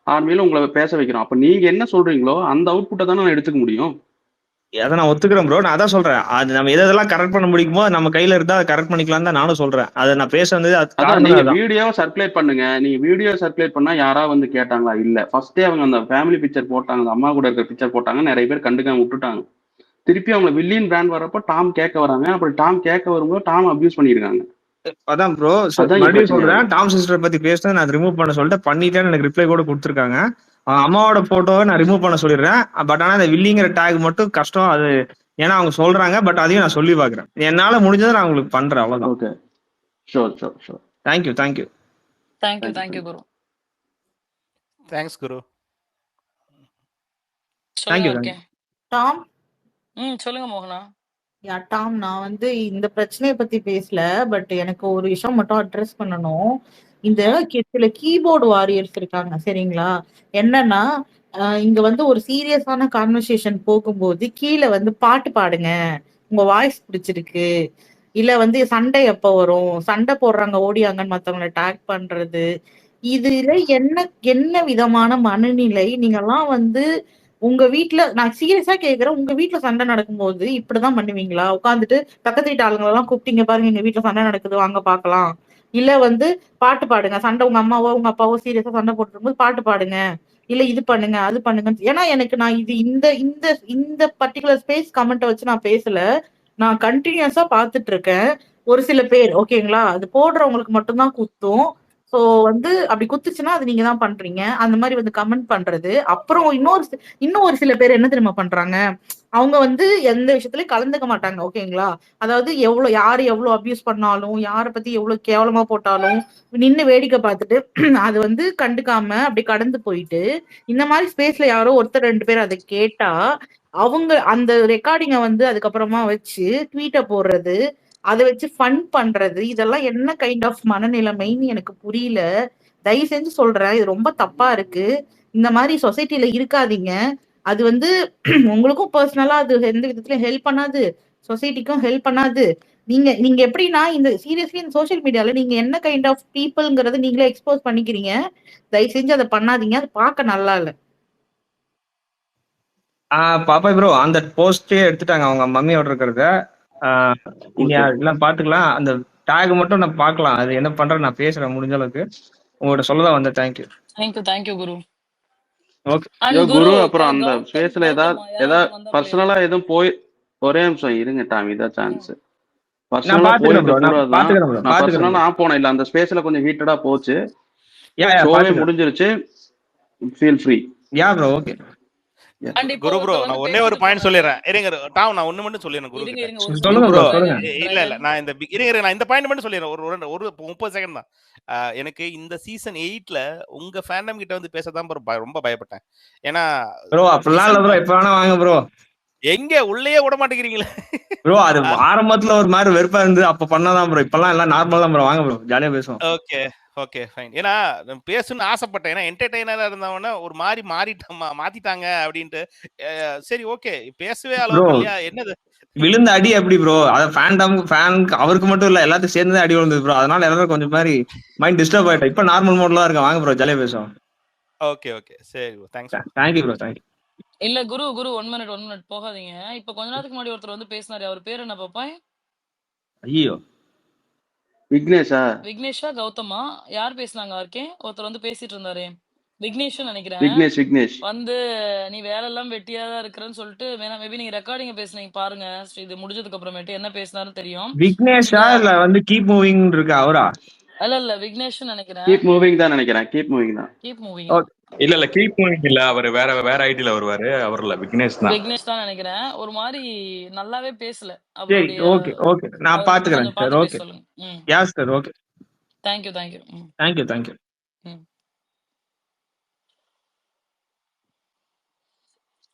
ஆர்மியில உங்களை பேச வைக்கிறோம். அப்ப நீங்க என்ன சொல்றீங்களோ அந்த அவுட்புட்டை தானே நான் எடுத்துக்க முடியும். அதை நான் ஒத்துக்கிறேன் ப்ரோ. நான் அதான் சொல்றேன். அது நம்ம எதெல்லாம் கரெக்ட் பண்ண முடியுமோ நம்ம கையில இருந்தா அதை கரெக்ட் பண்ணிக்கலாம் தான் நானும் சொல்றேன். அதை நான் பேச வந்தது அதான் நீங்க வீடியோ சர்க்குலேட் பண்ணுங்க. நீங்க வீடியோ சர்க்குலேட் பண்ணா யாரா வந்து கேட்டாங்களா? இல்ல. ஃபர்ஸ்டே அவங்க அந்த ஃபேமிலி பிக்சர் போட்டாங்க, அந்த அம்மா கூட இருக்கிற பிக்சர் போட்டாங்க. நிறைய பேர் கண்டுக்காம விட்டுட்டாங்க. திருப்பி அவங்க வில்லியன் பிராண்ட் வரப்போ டாம் கேட்க வராங்க. அப்படி டாம் கேட்க வரும்போது டாம் அபியூஸ் பண்ணிருக்காங்க. அதான் ப்ரோ மறுபடியும் சொல்றேன். டாம் சிஸ்டர் பத்தி பேசுனது நான் ரிமூவ் பண்ண சொல்லிட்டு பண்ணிட்டேன்னு எனக்கு ரிப்ளை கூட கொடுத்துருக்காங்க. அம்மாவோட போட்டோவை நான் ரிமூவ் பண்ண சொல்லிடுறேன். பட் ஆனா இந்த வில்லிங்கிற டேக் மட்டும் கஷ்டம். அது ஏன்னா அவங்க சொல்றாங்க. பட் அதையும் நான் சொல்லி பாக்குறேன். என்னால முடிஞ்சதை நான் உங்களுக்கு பண்றேன். அவ்வளவுதான். ஓகே. ஷோர். தேங்க்யூ குரு. தேங்க்ஸ் குரு. சொல்லுங்க. டாம் சொல்லுங்க மோகனா. டாம் நான் வந்து இந்த பிரச்சனையை பத்தி பேசல. பட் எனக்கு ஒரு விஷயம் மட்டும் அட்ரஸ் பண்ணணும். இந்த சில கீபோர்டு வாரியர்ஸ் இருக்காங்க சரிங்களா. என்னன்னா இங்க வந்து ஒரு சீரியஸான கான்வர்சேஷன் போகும்போது கீழே வந்து பாட்டு பாடுங்க, உங்க வாய்ஸ் பிடிச்சிருக்கு, இல்ல வந்து சண்டை எப்ப வரும், சண்டை போடுறாங்க ஓடியாங்கன்னு மத்தவங்களை டேக் பண்றது, இதுல என்ன என்ன விதமான மனநிலை நீங்கெல்லாம் வந்து உங்க வீட்ல, நான் சீரியஸா கேக்குறேன், உங்க வீட்ல சண்டை நடக்கும்போது இப்படிதான் பண்ணுவீங்களா? உட்காந்துட்டு பக்கத்து வீட்டு ஆளுங்க எல்லாம் கூப்பிட்டீங்க பாருங்க, எங்க வீட்ல சண்டை நடக்குது வாங்க பாக்கலாம், இல்ல வந்து பாட்டு பாடுங்க, சண்டை உங்க அம்மாவோ உங்க அப்பாவோ சீரியஸா சண்டை போட்டு இருக்கும்போது பாட்டு பாடுங்க, இல்ல இது பண்ணுங்க அது பண்ணுங்க. ஏன்னா எனக்கு நான் இது இந்த இந்த இந்த பர்டிகுலர் ஸ்பேஸ் கமெண்ட்டை வச்சு நான் பேசல, நான் கண்டினியூஸா பாத்துட்டு இருக்கேன். ஒரு சில பேர் ஓகேங்களா, அது போடுறவங்களுக்கு மட்டும்தான் குத்தும். சோ வந்து அப்படி குத்துச்சுன்னா அது நீங்க தான் பண்றீங்க அந்த மாதிரி வந்து கமெண்ட் பண்றது. அப்புறம் இன்னும் ஒரு சில பேர் என்ன தெரியுமா பண்றாங்க, அவங்க வந்து எந்த விஷயத்துலயும் கலந்துக்க மாட்டாங்க ஓகேங்களா. அதாவது யாரு எவ்வளவு அபியூஸ் பண்ணாலும், யாரை பத்தி எவ்வளவு கேவலமா போட்டாலும் நின்னு வேடிக்கை பார்த்துட்டு அது வந்து கண்டுக்காம அப்படி கடந்து போயிட்டு, இந்த மாதிரி ஸ்பேஸ்ல யாரோ ஒருத்தர் 2 பேர் அதை கேட்டா அவங்க அந்த ரெக்கார்டிங்க வந்து அதுக்கப்புறமா வச்சு ட்வீட்டை போடுறது, அதை வச்சு ஃபன் பண்றது, இதெல்லாம் என்ன கைண்ட் ஆஃப் மனநிலைமைன்னு எனக்கு புரியல. தயவு செஞ்சு சொல்றேன், இது ரொம்ப தப்பா இருக்கு. இந்த மாதிரி சொசைட்டில இருக்காதீங்க. அது வந்து உங்களுக்கும் பர்சனலா அது எந்த விதத்துலயும் ஹெல்ப் பண்ணாது, சொசைட்டிக்கும் ஹெல்ப் பண்ணாது. நீங்க நீங்க எப்படின்னா இந்த சீரியஸ்லி இந்த சோசியல் மீடியால நீங்க என்ன கைண்ட் ஆஃப் பீப்புள்ங்கிறத நீங்களே எக்ஸ்போஸ் பண்ணிக்கிறீங்க. தயவு செஞ்சு அதை பண்ணாதீங்க, அது பார்க்க நல்லா இல்ல. பாப்பா ப்ரோ அந்த போஸ்டே எடுத்துட்டாங்க அவங்க மம்மியோட இருக்கிறத. இனி அதெல்லாம் பாத்துக்கலாம். அந்த டேக் மட்டும் நான் பார்க்கலாம், அது என்ன பண்றேன் நான் பேசுறேன் முடிஞ்ச அளவுக்கு. உங்கள்கிட்ட சொல்லதான் வந்தேன். தேங்க்யூ. தேங்க்யூ குரு. ஓகே குரு அப்புறம் அந்த ஸ்பேஸ்ல ஏதாவது பர்சனலா எதுவும் போய் ஒரே நிமிஷம் இருங்க டாம், இதான் சான்ஸ். பர்சனலா போயிருக்க கூடாதுதான். நான் பர்சனலா போனேன் இல்ல, அந்த ஸ்பேஸ்ல கொஞ்சம் ஹீட்டடா போச்சு, ஷோவே முடிஞ்சிருச்சு. Feel free. Yeah bro okay. குரு ப்ரோ நான் ஒன்னே ஒரு பாயிண்ட் சொல்லிடுறேன். இருங்க டாம், நான் ஒண்ணு மட்டும் சொல்லிடுறேன் குரு கிட்ட. ப்ரோ இல்ல நான் இந்த பாயிண்ட் மட்டும் சொல்லிடுறேன். ஒரு 30 செகண்ட் தான். எனக்கு இந்த சீசன் 8ல உங்க ஃபேண்டம் கிட்ட வந்து பேசதான் ரொம்ப பயப்பட்டேன். ஏன்னா ப்ரோ அப்படிலாம் இல்ல ப்ரோ, எப்ப வேணா வாங்க ப்ரோ. எங்க உள்ளேயே விட மாட்டேங்கிறீங்களே ப்ரோ. அது ஆரம்பத்துல ஒரு மாதிரி வெறுப்பா இருந்து அப்ப பண்ணாதான் ப்ரோ, இப்பெல்லாம் எல்லாம் நார்மல் தான் ப்ரோ. வாங்க ப்ரோ, ஜாலியா பேசுவோம். Okay okay fine. ஏன்னா பேசணும்னு ஆசைப்பட்டேன், ஏன்னா என்டர்டெய்னரா இருந்தவன ஒரு மாதிரி மாத்திட்டாங்க அப்படின்ட்டு. சரி ஓகே பேசவே அளவுக்கு இல்லையா என்னது விழுந்த அடி அப்படி ப்ரோ. அத ஃபேனுக்கு அவருக்கு மட்டும் இல்ல எல்லாத்தையும் சேர்ந்து அடி விழுந்தது ப்ரோ. அதனால எல்லாரும் கொஞ்சம் மாதிரி மைண்ட் டிஸ்டர்ப் ஆயிட்டேன். இப்ப நார்மல் மோட்ல தான் இருக்கேன். வாங்க ப்ரோ, ஜாலியா பேசுவோம். ஓகே ஓகே சரி bro, thanks. Thank you bro, thank you. இல்ல குரு 1 மினிட் போகாதீங்க. இப்ப கொஞ்ச நேரத்துக்கு முன்னாடி ஒருத்தர் வந்து பேசினாரு, அவர் பேர் என்ன பாப்பா? ஐயோ விக்னேஷா கௌதமா யார் பேசினாங்க? ஒருத்தர் வந்து பேசிட்டு இருந்தாரு, விக்னேஷ் நினைக்கிறேன். விக்னேஷ் வந்து நீ வேலை எல்லாம் வெட்டியாதான் இருக்கிறேன்னு சொல்லிட்டு வேணா மேபி நீங்க ரெக்கார்டிங் பேசுனீங்க பாருங்க, இது முடிஞ்சதுக்கு அப்புறமேட்டு என்ன பேசினாருன்னு தெரியும். விக்னேஷா இல்ல வந்து கீப் மூவிங் இருக்கு அவரா? இல்ல விக்னேஷ் நினைக்கிறேன். கீப் மூவிங் தான் நினைக்கிறேன். கீப் மூவிங் இல்ல கீப் மூவிங் இல்ல, அவர் வேற ஐடில வருவாரு. அவர் இல்ல, விக்னேஷ் தான் நினைக்கிறேன். ஒரு மாதிரி நல்லாவே பேசல. ஓகே ஓகே நான் பாத்துக்கிறேன் sir. Okay yes sir. Okay thank you.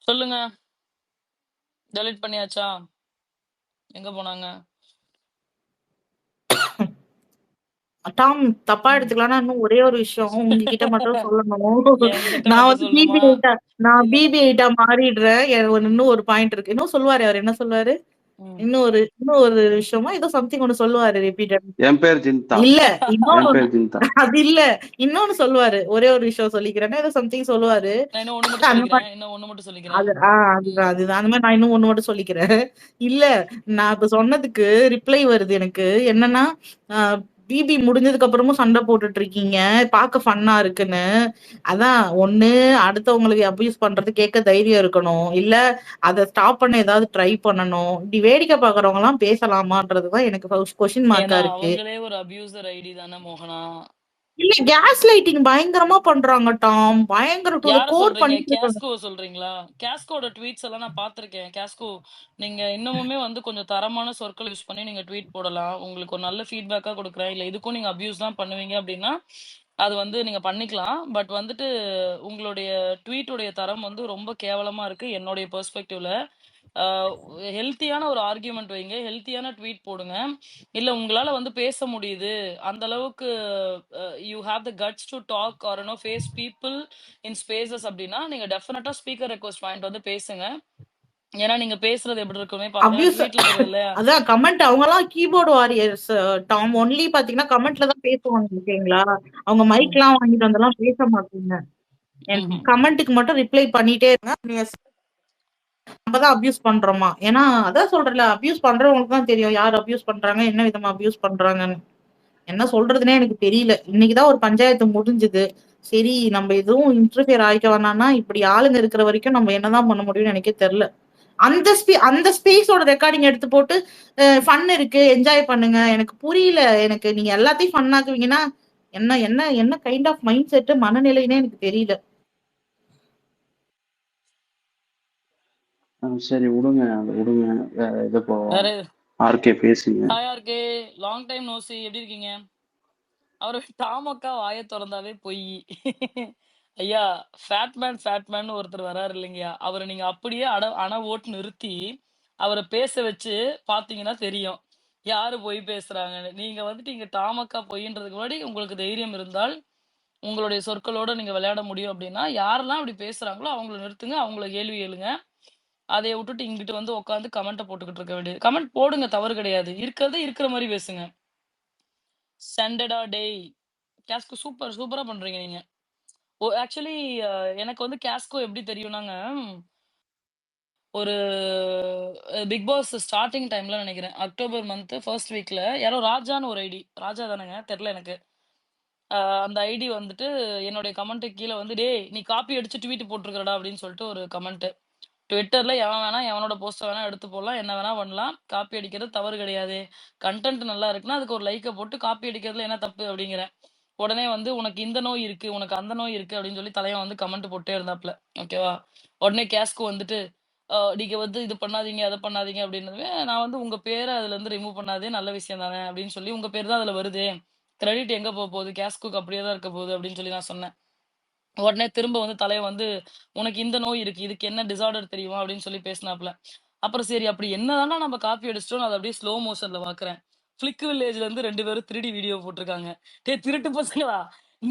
சொல்லுங்க. டெலீட் பண்ணியாச்சா? எங்க போனாங்க? டாம் தப்பா எடுத்துக்கலாம். இன்னும் ஒரே ஒரு விஷயம் உங்ககிட்ட மட்டும் சொல்லணும். நான் வந்து BB8 மாறிடுறேன். இன்னும் ஒரு பாயிண்ட் இருக்கு. இன்னும் சொல்லுவாரு, அவர் என்ன சொல்லுவாரு, இன்னும் ஒரு விஷயமா ஏதோ சம்திங் ஒன்னு சொல்லுவாரு ரிப்பீட்டட். என் பேர் ஜிந்தா. இல்ல அது இல்ல, இன்னொன்னு சொல்லுவாரு. ஒரே ஒரு விஷயம் சொல்லிக்கிறேன், ஏதோ சம்திங் சொல்லுவாரு. அதுதான் அந்த மாதிரி நான் இன்னும் ஒண்ணு மட்டும் சொல்லிக்கிறேன். இல்ல நான் இப்ப சொன்னதுக்கு ரிப்ளை வருது எனக்கு. என்னன்னா பிபி முடிஞ்சதுக்கு அப்புறமும் சண்டை போட்டுட்டு இருக்கீங்க, பார்க்க ஃபன்னா இருக்குன்னு. அதான் ஒண்ணு அடுத்தவங்களுக்கு அபியூஸ் பண்றது கேட்க தைரியம் இருக்கணும், இல்ல அதை ஸ்டாப் பண்ண ஏதாவது ட்ரை பண்ணணும். இப்படி வேடிக்கை பாக்குறவங்க எல்லாம் பேசலாமான்றதுதான் எனக்கு கொஸ்டின் மார்க்கா இருக்கு. ஒரு அபியூசர் ஐடி தானே மோகனா? இல்ல கேஸ் லைட்டிங் பயங்கரமா பண்றாங்க டாம், பயங்கர கோட் பண்ணி. கேஸ்கோ சொல்றீங்களா? கேஸ்கோட ட்வீட்ஸ் எல்லாம் நான் பாத்திருக்கேன். கேஸ்கோ நீங்க இன்னமுமே வந்து கொஞ்சம் தரமான சொற்கள் யூஸ் பண்ணி நீங்க ட்வீட் போடலாம். உங்களுக்கு ஒரு நல்ல ஃபீட்பேக்கா கொடுக்குறேன். இல்ல இதுக்கும் நீங்க அபியூஸ் தான் பண்ணுவீங்க அப்படின்னா அது வந்து நீங்க பண்ணிக்கலாம். பட் வந்துட்டு உங்களுடைய ட்வீட்டுடைய தரம் வந்து ரொம்ப கேவலமா இருக்கு என்னுடைய பெர்ஸ்பெக்டிவ்ல. ஹெல்த்தியான ஒரு ஆர்கியூமெண்ட் வைங்க, ஹெல்த்தியான ட்வீட் போடுங்க. இல்ல உங்களால வந்து பேச முடியுது, அந்த அளவுக்கு you have the guts to talk or face people in spaces அப்படின்னா, நீங்க டெஃபினட்டா ஸ்பீக்கர் ரெக்வெஸ்ட் வாங்கிட்டு வந்து பேசுங்க. ஏன்னா நீங்க பேசுறது எப்படி இருக்குமே பாருங்க. அபியூஸ் ட்வீட்ல தெரியுது இல்லையா? அதான் கமெண்ட் அவங்கலாம் கீபோர்டு வாரியர்ஸ் டாம் ஒன்லி பாத்தீங்கன்னா கமெண்ட்ல தான் பேசுவாங்க ஓகேங்களா? அவங்க மைக்லாம் வாங்கிட்டு வந்தெல்லாம் பேச மாட்டாங்க. கமெண்ட்டுக்கு மட்டும் ரிப்ளை பண்ணிட்டே இருங்க. நீங்க நம்ம தான் அபியூஸ் பண்றோமா? ஏன்னா அதான் சொல்றேன்ல, அபியூஸ் பண்றவங்களுக்கு தான் தெரியும் யார் அபியூஸ் பண்றாங்க, என்ன விதமா அபியூஸ் பண்றாங்கன்னு. என்ன சொல்றதுனே எனக்கு தெரியல. இன்னைக்குதான் ஒரு பஞ்சாயத்து முடிஞ்சுது. சரி நம்ம எதுவும் இன்டர்ஃபியர் ஆயிக்க வேணாம்னா, இப்படி ஆளுங்க இருக்கிற வரைக்கும் நம்ம என்னதான் பண்ண முடியும்னு எனக்கே தெரியல. அந்த ஸ்பேஸோட ரெக்கார்டிங் எடுத்து போட்டு ஃபன் இருக்கு, என்ஜாய் பண்ணுங்க. எனக்கு புரியல. எனக்கு நீங்க எல்லாத்தையும் ஃபன் ஆக்குவீங்கன்னா என்ன என்ன என்ன கைண்ட் ஆஃப் மைண்ட் செட் மனநிலைன்னே எனக்கு தெரியல. சரி விடுங்க, அதை விடுங்க. வேற இது போவோம். ஆர்கே பேசுங்க. Hi RK, long time no see. எப்படி இருக்கீங்க? அவரு டாமக்கா வாயை திறந்தாவே பொய். ஐயா ஃபேட்மேன் ஒருத்தர் வராரு இல்லைங்கய்யா, அவரை நீங்க அப்படியே அணை ஓட்டு நிறுத்தி அவரை பேச வச்சு பாத்தீங்கன்னா தெரியும் யாரு பொய் பேசுறாங்கன்னு. நீங்க வந்துட்டு இங்க டாமக்கா பொய்ன்றதுக்கு முன்னாடி உங்களுக்கு தைரியம் இருந்தால் உங்களுடைய சொற்களோட நீங்க விளையாட முடியும் அப்படின்னா, யாரெல்லாம் அப்படி பேசுறாங்களோ அவங்கள நிறுத்துங்க, அவங்கள கேள்வி கேளுங்க. அதை விட்டுட்டு இங்கிட்டு வந்து உட்காந்து கமெண்ட்டை போட்டுக்கிட்டு இருக்க வேண்டியது. கமெண்ட் போடுங்க, தவறு கிடையாது. இருக்கிறத இருக்கிற மாதிரி பேசுங்க. சண்டடா டேய் கேஸ்கோ சூப்பரா பண்றீங்க நீங்க. ஆக்சுவலி எனக்கு வந்து கேஸ்கோ எப்படி தெரியும்னாங்க, ஒரு பிக் பாஸ் ஸ்டார்டிங் டைம்ல நினைக்கிறேன், அக்டோபர் மந்த் ஃபர்ஸ்ட் வீக்ல யாரோ ராஜான்னு ஒரு ஐடி, ராஜா தானேங்க தெரியல எனக்கு, அந்த ஐடி வந்துட்டு என்னுடைய கமெண்ட்டுக்கு கீழே வந்து டேய் நீ காப்பி அடிச்சு ட்வீட் போட்டிருக்கடா அப்படின்னு சொல்லிட்டு ஒரு கமெண்ட். ட்விட்டர்ல எவன் வேணா எவனோட போஸ்ட் வேணா எடுத்து போடலாம், என்ன வேணா பண்ணலாம், காப்பி அடிக்கிறது தவறு கிடையாது, கண்டென்ட் நல்லா இருக்குன்னா அதுக்கு ஒரு லைக்கை போட்டு காப்பி அடிக்கிறதுல என்ன தப்பு அப்படிங்கிறேன். உடனே வந்து உனக்கு இந்த நோய் இருக்கு, உனக்கு அந்த நோய் இருக்கு அப்படின்னு சொல்லி தலைவன் வந்து கமெண்ட் போட்டே இருந்தாப்ல. ஓகேவா? உடனே கேஸ்க்கு வந்துட்டு நீங்க வந்து இது பண்ணாதீங்க அதை பண்ணாதீங்க அப்படின்னு நான் வந்து உங்க பேரை அதுல இருந்து ரிமூவ் பண்ணாதே, நல்ல விஷயம் தானே அப்படின்னு சொல்லி, உங்க பேர் தான் அதுல வருது, கிரெடிட் எங்க போக போகுது, கேஸ்க்கு அப்படியே தான் இருக்க போகுது அப்படின்னு சொல்லி நான் சொன்னேன். உடனே திரும்ப வந்து தலைவன் வந்து உனக்கு இந்த நோய் இருக்கு, இதுக்கு என்ன டிசார்டர் தெரியுமா அப்படின்னு சொல்லி பேசினாப்ல. அப்புறம் சரி அப்படி என்னதானா நம்ம காப்பி அடிச்சிட்டோம், அதை அப்படியே ஸ்லோ மோஷன்ல பாக்குறேன். ஃபிளிக் வில்லேஜ்ல இருந்து 2 பேரும் 3D வீடியோ போட்டிருக்காங்க. டே திருட்டு பசங்களா,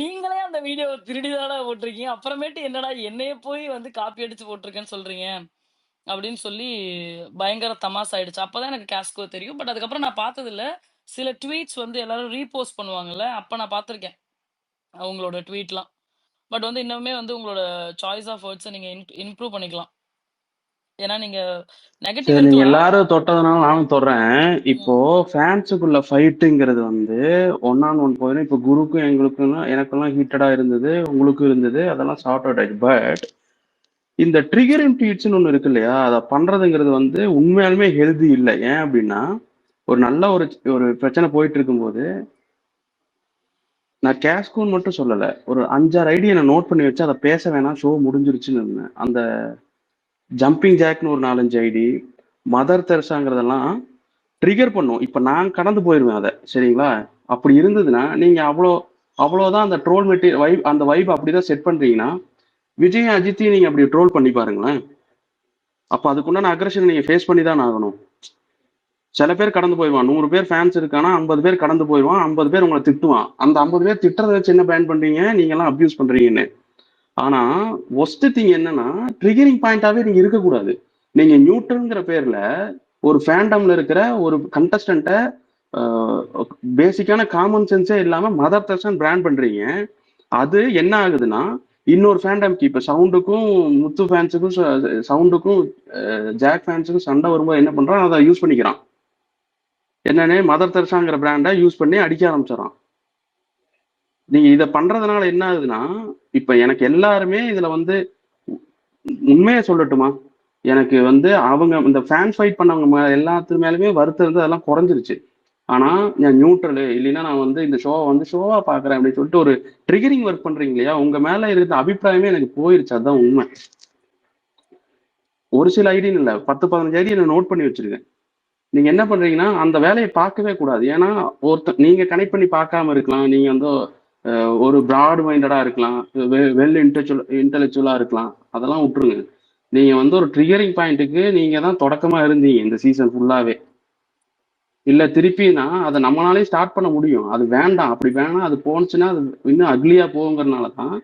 நீங்களே அந்த வீடியோ 3D தானே போட்டிருக்கீங்க, அப்புறமேட்டு என்னடா என்னைய போய் வந்து காப்பி அடிச்சு போட்டிருக்கேன்னு சொல்றீங்க அப்படின்னு சொல்லி பயங்கர தமாஸ் ஆயிடுச்சு. அப்பதான் எனக்கு கேஸ்கோ தெரியும். பட் அதுக்கப்புறம் நான் பார்த்தது இல்ல. சில ட்வீட்ஸ் வந்து எல்லாரும் ரீபோஸ்ட் பண்ணுவாங்கல்ல, அப்ப நான் பார்த்திருக்கேன் அவங்களோட ட்வீட்லாம். பட் வந்து இன்னுமே வந்து உங்களோட சாய்ஸ் ஆஃப் வேர்ட்ஸை நீங்க இம்ப்ரூவ் பண்ணிக்கலாம். ஏன்னா நீங்க நெகட்டிவ் சரி, நீங்க இருக்கலாம். எல்லாரும் தொட்டதுனால நானும் தொடுறேன். இப்போ ஃபேன்ஸுக்குள்ள ஃபைட்டுங்கிறது வந்து 1-on-1 போயிடும். இப்போ குருக்கும் எங்களுக்கும் எனக்கெல்லாம் ஹீட்டடா இருந்தது, உங்களுக்கும் இருந்தது, அதெல்லாம் சார்ட் அவுட் ஆயிடுச்சு. பட் இந்த ட்ரிகரிங் ட்வீட்ஸ்னு ஒன்று இருக்கு இல்லையா, அதை பண்றதுங்கிறது வந்து உண்மையாலுமே ஹெல்தி இல்லை. ஏன் அப்படின்னா, ஒரு நல்ல ஒரு பிரச்சனை போயிட்டு இருக்கும்போது நான் கேஸ்கோன்னு மட்டும் சொல்லல, ஒரு 5-6 ஐடியை நான் நோட் பண்ணி வச்சு அதை பேச வேணாம், ஷோ முடிஞ்சிருச்சுன்னு இருந்தேன். அந்த ஜம்பிங் ஜாக்னு ஒரு 4-5 ஐடி, மதர் தெரசாங்கிறதெல்லாம் ட்ரிகர் பண்ணும். இப்போ நான் கடந்து போயிடுவேன் அதை, சரிங்களா? அப்படி இருந்ததுன்னா நீங்க அவ்வளோதான் அந்த ட்ரோல் மெட்டீரியல் வைப், அந்த வைப் அப்படிதான் செட் பண்றீங்கன்னா, விஜய் அஜித்தையும் நீங்க அப்படி ட்ரோல் பண்ணி பாருங்களேன். அப்போ அதுக்குண்டான அக்ரஷன் நீங்க ஃபேஸ் பண்ணி தான் ஆகணும். சில பேர் கடந்து போயிடுவான், 100 பேர் ஃபேன்ஸ் இருக்கானா 50 பேர் கடந்து போயிடுவான், 50 பேர் உங்களை திட்டுவான். அந்த 50 பேர் திட்டுறதை வச்சு என்ன பேன் பண்றீங்க, நீங்க எல்லாம் அபியூஸ் பண்றீங்கன்னு. ஆனா ஒஸ்ட் திங் என்னன்னா, ட்ரிகரிங் பாயிண்டாவே நீங்க இருக்கக்கூடாது. நீங்க நியூட்ரல்ங்கிற பேர்ல ஒரு ஃபேண்டம்ல இருக்கிற ஒரு கண்டஸ்டன்ட்டை பேசிக்கான காமன் சென்ஸே இல்லாம மதர் தெரசான்னு பிராண்ட் பண்றீங்க. அது என்ன ஆகுதுன்னா, இன்னொரு ஃபேண்டம்க்கு இப்ப சவுண்டுக்கும் முத்து ஃபேன்ஸுக்கும் சவுண்டுக்கும் ஜாக் ஃபேன்ஸுக்கும் சண்டை வரும்போது என்ன பண்றான், அதை யூஸ் பண்ணிக்கிறான். என்னன்னு மதர் தெரசாங்கிற பிராண்டை யூஸ் பண்ணி அடிக்க ஆரம்பிச்சிடறான். நீங்க இதை பண்றதுனால என்ன ஆகுதுன்னா, இப்ப எனக்கு எல்லாருமே இதுல வந்து உண்மையை சொல்லட்டுமா, எனக்கு வந்து அவங்க இந்த ஃபேன் ஃபைட் பண்ணவங்க எல்லாத்து மேலுமே வருத்தம் இருந்து அதெல்லாம் குறைஞ்சிருச்சு. ஆனா நான் நியூட்ரலு இல்லைன்னா நான் வந்து இந்த ஷோவை வந்து ஷோவா பாக்குறேன் அப்படின்னு சொல்லிட்டு ஒரு ட்ரிகரிங் ஒர்க் பண்றீங்க இல்லையா, உங்க மேல இருக்கிற அபிப்பிராயமே எனக்கு போயிருச்சு. அதுதான் உண்மை. ஒரு சில ஐடின்னு இல்லை, 10-15 ஐடி நான் நோட் பண்ணி வச்சிருக்கேன். நீங்க என்ன பண்றீங்கன்னா அந்த வேலையை பார்க்கவே கூடாது. ஏன்னா நீங்க கனெக்ட் பண்ணி பார்க்காம இருக்கலாம், நீங்க வந்து ஒரு பிராட் மைண்டடா இருக்கலாம், வெல் இன்டெலெக்சுவலா இருக்கலாம், அதெல்லாம் விட்டுருங்க. நீங்க வந்து ஒரு ட்ரிகரிங் பாயிண்ட்டுக்கு நீங்க தான் தொடக்கமா இருந்தீங்க இந்த சீசன் ஃபுல்லாவே. இல்ல திருப்பினா அதை நம்மளாலே ஸ்டார்ட் பண்ண முடியும். அது வேண்டாம், அப்படி வேணாம், அது போனுச்சுன்னா அது இன்னும் அக்லியா போகுங்கிறதுனால தான்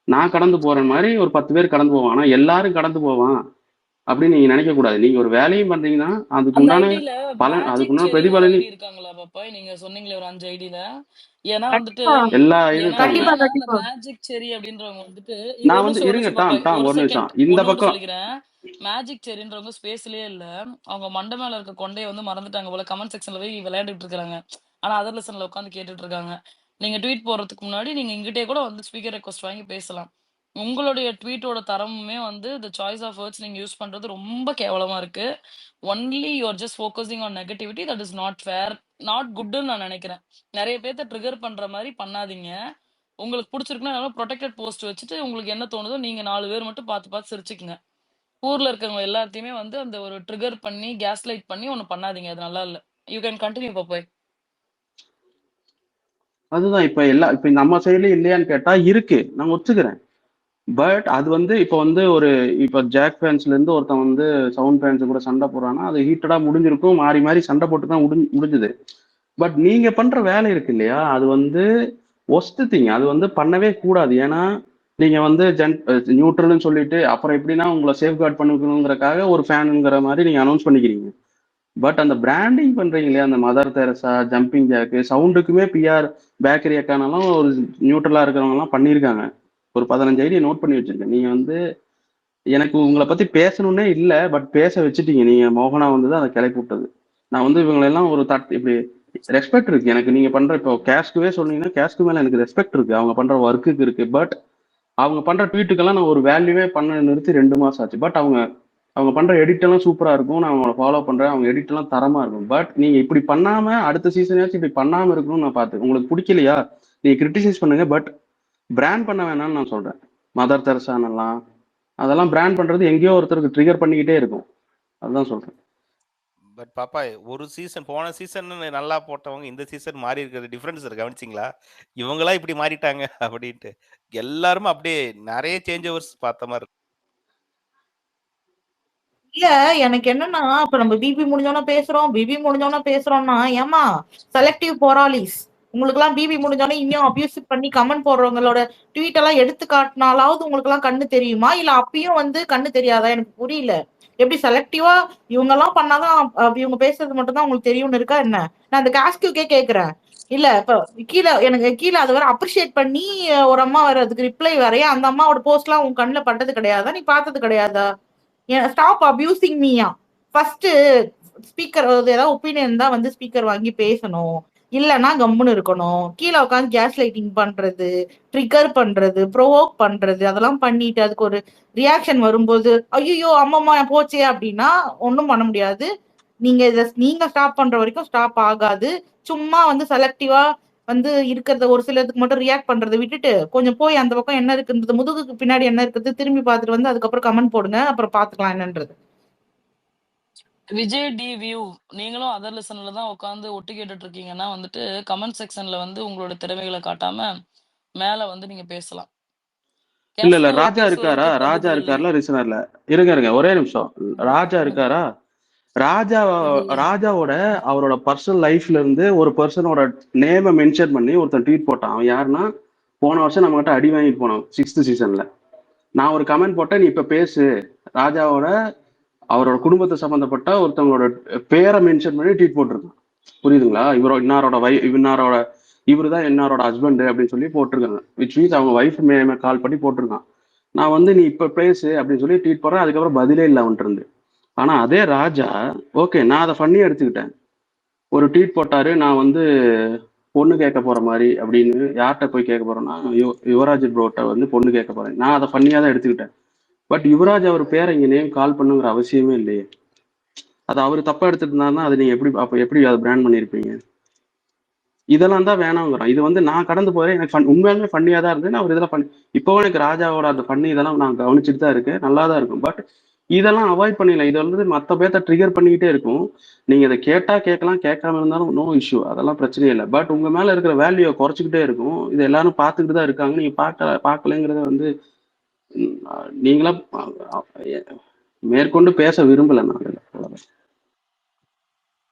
நான் கடந்து போற மாதிரி ஒரு 10 பேர் கடந்து போவான். ஆனா எல்லாரும் கடந்து போவான் அப்படின்னு நீங்க நினைக்க கூடாது. நீங்க ஒரு வேலையும் பண்றீங்கன்னா அதுக்கு அந்த உண்டான ஐடில பலன், அதுக்கு மேஜிக் உண்டான செரின்னு ஒரு பிரதிபலனி ஐடி இருக்காங்களா பாப்பாய்? நீங்க சொன்னீங்களே ஒரு 5 ஐடில. ஏன்னா வந்துட்டு கண்டிப்பா எல்லா இது ஏன்னா இருக்காங்க. கண்டிப்பா ஏன்னா இந்த கண்டிப்பா மேஜிக் செரி அப்படின்றவங்க வந்துட்டு இது நான் ஒரு வந்து நிமிஷம் இருங்க பாப்பாய், டாம் ஒரு ஒரு நிமிஷம் செகண்ட் இந்த ஒண்ணு மட்டும் பக்கம். சொல்லிக்கிறேன். மேஜிக் செரின்றவங்க ஸ்பேஸ்லயே இல்ல. அவங்க மண்டை மேல இருக்க கொண்டைய வந்து மறந்துட்டாங்க போல. கமெண்ட் செக்ஷன்ல போய் விளையாடிட்டு இருக்காங்க. ஆனா அதர் லெசன்ல உட்காந்து கேட்டுட்டு இருக்காங்க. நீங்க ட்வீட் போடுறதுக்கு முன்னாடி நீங்க இங்கிட்டே கூட வந்து ஸ்பீக்கர் ரெக்வஸ்ட் வாங்கி பேசலாம். உங்களுடைய ட்வீட்டோட தரமுமே வந்து the சாய்ஸ் ஆஃப் வேர்ட்ஸ் நீங்க யூஸ் பண்றது ரொம்ப கேவலமா இருக்கு. Only you are just focusing on negativity. That is not fair, not குட்ன்னு நான் நினைக்கிறேன். நிறைய பேர்த்த ட்ரிகர் பண்ற மாதிரி பண்ணாதீங்க. உங்களுக்கு பிடிச்சிருக்குன்னா ப்ரொடெக்டட் போஸ்ட் வச்சுட்டு உங்களுக்கு என்ன தோணுதோ நீங்க 4 பேர் மட்டும் பார்த்து பார்த்து சிரிச்சுக்குங்க. ஊர்ல இருக்கவங்க எல்லாத்தையுமே வந்து அந்த ஒரு ட்ரிகர் பண்ணி கேஸ் லைட் பண்ணி ஒண்ணு பண்ணாதீங்க. அது நல்லா இல்ல. You can continue பாப்பாய். அதுதான் இப்ப நம்ம சைட்லயும் இல்லையான்னு கேட்டா இருக்கு, நான் ஒத்துக்கிறேன். பட் அது வந்து இப்ப ஜாக் ஃபேன்ஸ்ல இருந்து ஒருத்தன் வந்து சவுண்ட் ஃபேன்ஸ் கூட சண்டை போடுறான்னா அது ஹீட்டடா முடிஞ்சிருக்கும், மாறி மாறி சண்டை போட்டு தான் முடிஞ்சுது. பட் நீங்க பண்ற வேலை இருக்கு இல்லையா, அது வந்து ஒஸ்ட் திங். அது வந்து பண்ணவே கூடாது. ஏன்னா நீங்க வந்து நியூட்ரல்னு சொல்லிட்டு அப்புறம் எப்படின்னா உங்களை சேஃப்கார்ட் பண்ணிக்கணுங்கிறக்காக ஒரு ஃபேனுங்கிற மாதிரி நீங்க அனௌன்ஸ் பண்ணிக்கிறீங்க. பட் அந்த பிராண்டிங் பண்றீங்க இல்லையா, அந்த மதர் தெரசா, ஜம்பிங் ஜாக்கு, சவுண்டுக்குமே பிஆர் பேக்கரி அக்கானெல்லாம் ஒரு நியூட்ரலா இருக்கிறவங்க எல்லாம் பண்ணியிருக்காங்க. ஒரு 15 ஐடியா நோட் பண்ணி வச்சிருக்கேன். நீங்க வந்து எனக்கு உங்களை பத்தி பேசணும்னே இல்லை, பட் பேச வச்சுட்டீங்க. நீங்க மோகனா வந்து தான் அதை கிளப்பி விட்டது. நான் வந்து இவங்களெல்லாம் ஒரு இப்படி ரெஸ்பெக்ட் இருக்கு எனக்கு. நீங்க பண்ற இப்போ கேஸ்க்குவே சொன்னீங்கன்னா கேஸ்க்கு மேல எனக்கு ரெஸ்பெக்ட் இருக்கு, அவங்க பண்ற ஒர்க்குக்கு இருக்கு. பட் அவங்க பண்ற ட்வீட்டுக்கெல்லாம் நான் ஒரு வேல்யூவே பண்ண நிறுத்தி 2 மாசம் ஆச்சு. பட் அவங்க பண்ற எடிட் எல்லாம் சூப்பரா இருக்கும், நான் அவங்கள ஃபாலோ பண்றேன், அவங்க எடிட் எல்லாம் தரமா இருக்கும். பட் நீங்க இப்படி பண்ணாம அடுத்த சீசனாச்சும் இப்படி பண்ணாம இருக்கணும்னு நான் பார்த்து. உங்களுக்கு பிடிக்கலையா நீங்க கிரிட்டிசைஸ் பண்ணுங்க, பட் பிராண்ட் பண்ண வேணாம்னு நான் சொல்றேன். மதர் தெரசானெல்லாம் அதெல்லாம் பிராண்ட் பண்றது எங்கேயோ ஒருத்தருக்கு ட்ரிகர் பண்ணிக்கிட்டே இருக்கும், அதுதான் சொல்றேன். பட் பாப்பா ஒரு சீசன் போன சீசன் நல்லா போட்டவங்க இந்த சீசன் மாறி இருக்கிறது டிஃபரன்ஸ் கவனிச்சிங்களா? இவங்களா இப்படி மாறிட்டாங்க அப்படின்ட்டு எல்லாருமே அப்படியே நிறைய சேஞ்ச் ஓவர்ஸ் பார்த்த மாதிரி. இல்ல எனக்கு என்னன்னா, இப்ப நம்ம பிபி முடிஞ்சோன்னா பேசுறோம்னா ஏமா செலக்டிவ் போராலிஸ் உங்களுக்கு எல்லாம் பிபி முடிஞ்சோன்னா இன்னும் அபியூஸ் பண்ணி கமெண்ட் போடுறவங்களோட ட்வீட் எல்லாம் எடுத்து காட்டினாலாவது உங்களுக்கு எல்லாம் கண்ணு தெரியுமா? இல்ல அப்பயும் வந்து கண்ணு தெரியாதா? எனக்கு புரியல. எப்படி செலக்டிவா இவங்க எல்லாம் பண்ணாதான் இவங்க பேசுறது மட்டும் தான் உங்களுக்கு தெரியும்னு இருக்கா என்ன? நான் அந்த காஸ்கியூக்கே கேக்குறேன். இல்ல இப்ப எனக்கு கீழே அது வர அப்ரிஷியேட் பண்ணி ஒரு அம்மா வர அதுக்கு ரிப்ளை வரைய அந்த அம்மாவோட போஸ்ட் எல்லாம் உங்க கண்ணுல பட்டது கிடையாதா? நீ பார்த்தது கிடையாதா? ஸ்டாப் அபியூசிங் மீயா. ஃபர்ஸ்ட் ஸ்பீக்கர் ஏதாவது ஒப்பீனியன் தான் வந்து ஸ்பீக்கர் வாங்கி பேசணும், இல்லைன்னா கம்முன்னு இருக்கணும். கீழே உட்காந்து கேஸ் லைட்டிங் பண்றது, ட்ரிகர் பண்றது, ப்ரோவோக் பண்றது அதெல்லாம் பண்ணிட்டு அதுக்கு ஒரு ரியாக்ஷன் வரும்போது ஐயோ அம்மம்மா போச்சே அப்படின்னா ஒன்றும் பண்ண முடியாது. நீங்க ஸ்டாப் பண்ற வரைக்கும் ஸ்டாப் ஆகாது. சும்மா வந்து செலக்டிவா வந்து இருக்கிறத ஒரு சிலதுக்கு மட்டும் ரியாக்ட் பண்றதை விட்டுட்டு கொஞ்சம் போய் அந்த பக்கம் என்ன இருக்குன்றது, முதுகுக்கு பின்னாடி என்ன இருக்குது திரும்பி பார்த்துட்டு வந்து அதுக்கப்புறம் கமெண்ட் போடுங்க, அப்புறம் பாத்துக்கலாம் என்னன்றது. விஜய் டி வியூ நீங்களும் அதர் லெசன்ல தான் உட்காந்து ஒட்டு கேட்டுட்டு இருக்கீங்கன்னா வந்துட்டு கமெண்ட் செக்ஷன்ல வந்து உங்களோட திறமைகளை காட்டாம மேல வந்து நீங்க பேசலாம். இல்ல ராஜா இருக்காரா? ராஜா இருக்காருல ரிசனர்ல. இருங்க ஒரே நிமிஷம். ராஜா இருக்காரா? ராஜாவோட அவரோட பர்சனல் லைஃப்ல இருந்து ஒரு பர்சனோட நேமை மென்ஷன் பண்ணி ஒருத்தன் ட்வீட் போட்டான். அவன் யாருன்னா போன வருஷம் நம்ம கிட்ட அடி வாங்கிட்டு போனான் 6th சீசன்ல. நான் ஒரு கமெண்ட் போட்டேன், நீ இப்ப பேசு. ராஜாவோட அவரோட குடும்பத்தை சம்பந்தப்பட்ட ஒருத்தவங்களோட பேரை மென்ஷன் பண்ணி ட்வீட் போட்டிருக்கான். புரியுதுங்களா? இவருதான் இன்னாரோட ஹஸ்பண்ட் அப்படின்னு சொல்லி போட்டிருக்காங்க. விச் மீன்ஸ் அவங்க ஒய்ஃப் கால் பண்ணி போட்டிருக்கான். நான் வந்து நீ இப்ப பேசு அப்படின்னு சொல்லி ட்வீட் போடுறேன். அதுக்கப்புறம் பதிலே இல்லை அவன்ட்டு இருந்து. ஆனா அதே ராஜா ஓகே நான் அதை ஃபன்னியா எடுத்துக்கிட்டேன். ஒரு ட்வீட் போட்டாரு, நான் வந்து பொண்ணு கேட்க போற மாதிரி அப்படின்னு. யார்கிட்ட போய் கேட்க போறேன்னா யுவராஜ் ப்ரோட்ட வந்து பொண்ணு கேட்க போறேன். நான் அதை ஃபன்னியா தான் எடுத்துக்கிட்டேன். பட் யுவராஜ் அவர் பேரை இங்க நேம் கால் பண்ணுங்கிற அவசியமே இல்லையே. அது அவர் தப்பா எடுத்துட்டு இருந்தாருன்னா அது நீங்க எப்படி அதை பிராண்ட் பண்ணியிருப்பீங்க? இதெல்லாம் தான் வேணாங்கிறோம். இது வந்து நான் கடந்து போறேன், எனக்கு உண்மையாலுமே ஃபன்னியா தான் இருந்தது. அவர் இதெல்லாம் பண்ணி இப்போ எனக்கு ராஜாவோட அந்த ஃபன்னி இதெல்லாம் நான் கவனிச்சுட்டு தான் இருக்கேன், நல்லா தான் இருக்கும். பட் இதெல்லாம் அவாய்ட் பண்ணிடலாம். இது வந்து மற்ற பேர்த்த ட்ரிகர் பண்ணிக்கிட்டே இருக்கும். நீங்க இதை கேட்டா கேட்கலாம், கேட்காம இருந்தாலும் நோ இஷ்யூ, அதெல்லாம் பிரச்சனையே இல்லை. பட் உங்க மேல இருக்கிற வேல்யூவை குறைச்சிக்கிட்டே இருக்கும். இது எல்லாரும் பார்த்துக்கிட்டு தான் இருக்காங்க. நீங்க பார்க்கலைங்கிறத வந்து நீங்களா மேற்கொண்டு பேச விரும்பல நான் அதுல. அவ்வளவுதான்.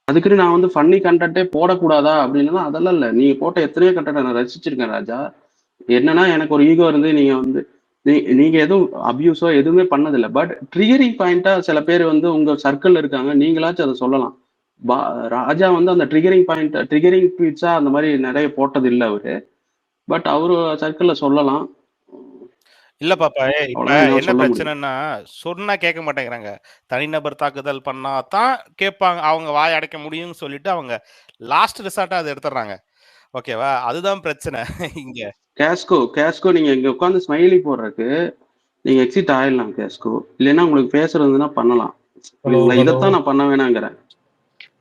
அதுக்குன்னு நான் வந்து ஃபன்னி கண்டென்ட்டே போடக்கூடாதா அப்படின்னா அதெல்லாம் இல்லை. நீங்க போட்ட எத்தனையோ கண்டென்ட் நான் ரசிச்சிருக்கேன் ராஜா. என்னன்னா எனக்கு ஒரு ஈகோ இருந்து நீங்க வந்து நீங்க எதுவும் அபியூஸோ எதுவுமே பண்ணதில்லை. பட் ட்ரிகரிங் பாயிண்டா சில பேர் வந்து உங்க சர்க்கிள்ல இருக்காங்க, நீங்களாச்சும் அதை சொல்லலாம். ராஜா வந்து அந்த ட்ரிகரிங் ட்வீட்ஸா அந்த மாதிரி நிறைய போட்டது இல்லை அவரு. பட் அவரு சர்க்கிள்ல சொல்லலாம். இல்ல பாப்பா, இப்ப அவ்வளவுதான் என்னால என்ன சொல்ல முடியும். பிரச்சனைன்னா, சொன்னா கேட்க மாட்டேங்கிறாங்க. தனிநபர் தாக்குதல் பண்ணா தான் கேட்பாங்க. அவங்க வாய் அடைக்க முடியும்னு சொல்லிட்டு அவங்க லாஸ்ட் ரிசார்ட்டா அதை எடுத்துடுறாங்க. ஓகேவா? அதுதான் பிரச்சனை இங்க. கேஸ்கோ நீங்க இங்க உட்காந்து ஸ்மைலி போடுறதுக்கு நீங்க எக்ஸிட் ஆயிடலாம் கேஸ்கோ. இல்லைன்னா உங்களுக்கு பேசுறதுன்னா பண்ணலாம். புரியுதுங்களா? இதைத்தான் நான் பண்ண வேணாங்கிறேன்.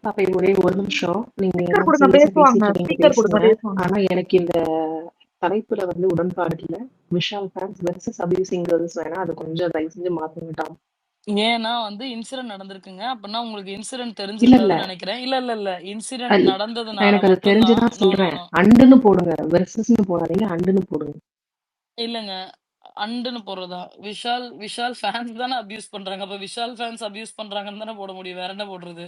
பாப்பா ஒரே ஒரு நிமிஷம். நீங்க ஸ்பீக்கர் கொடுங்க, சீரியஸா பேசுவாங்க. பேசிட்டு நீங்க ஸ்பீக்கர் கொடுங்க, பேசுங்க. பேசுவாங்க. ஆனா எனக்கு இந்த தலைப்புல வந்து உடன்பாடு இல்ல. Vishal fans versus abusing girls வேணா அது கொஞ்சம் தயவு செஞ்சு மாத்திட்டான். ஏன்னா வந்து இன்சிடென்ட் நடந்திருக்குங்க. அப்படின்னா உங்களுக்கு இன்சிடென்ட் இல்ல இல்ல தெரிஞ்சிருக்காதுன்னு நினைக்கிறேன். இல்ல இன்சிடென்ட் நான் நடந்ததுனால எனக்கு அது மட்டும்தான். தெரிஞ்சுதான் நோ சொல்றேன். நோ அண்டுன்னு போடுங்க, வெர்சஸ்னு போடாதீங்க, அண்டுன்னு போடுங்க. இல்லங்க. அண்டுன்னு போடுறதா? விஷால் ஃபேன்ஸ் தானே அபியூஸ் பண்றாங்க. அப்ப விஷால் ஃபேன்ஸ் அபியூஸ் பண்றாங்கன்னு தானே போட முடியும். வேற என்ன போடுறது?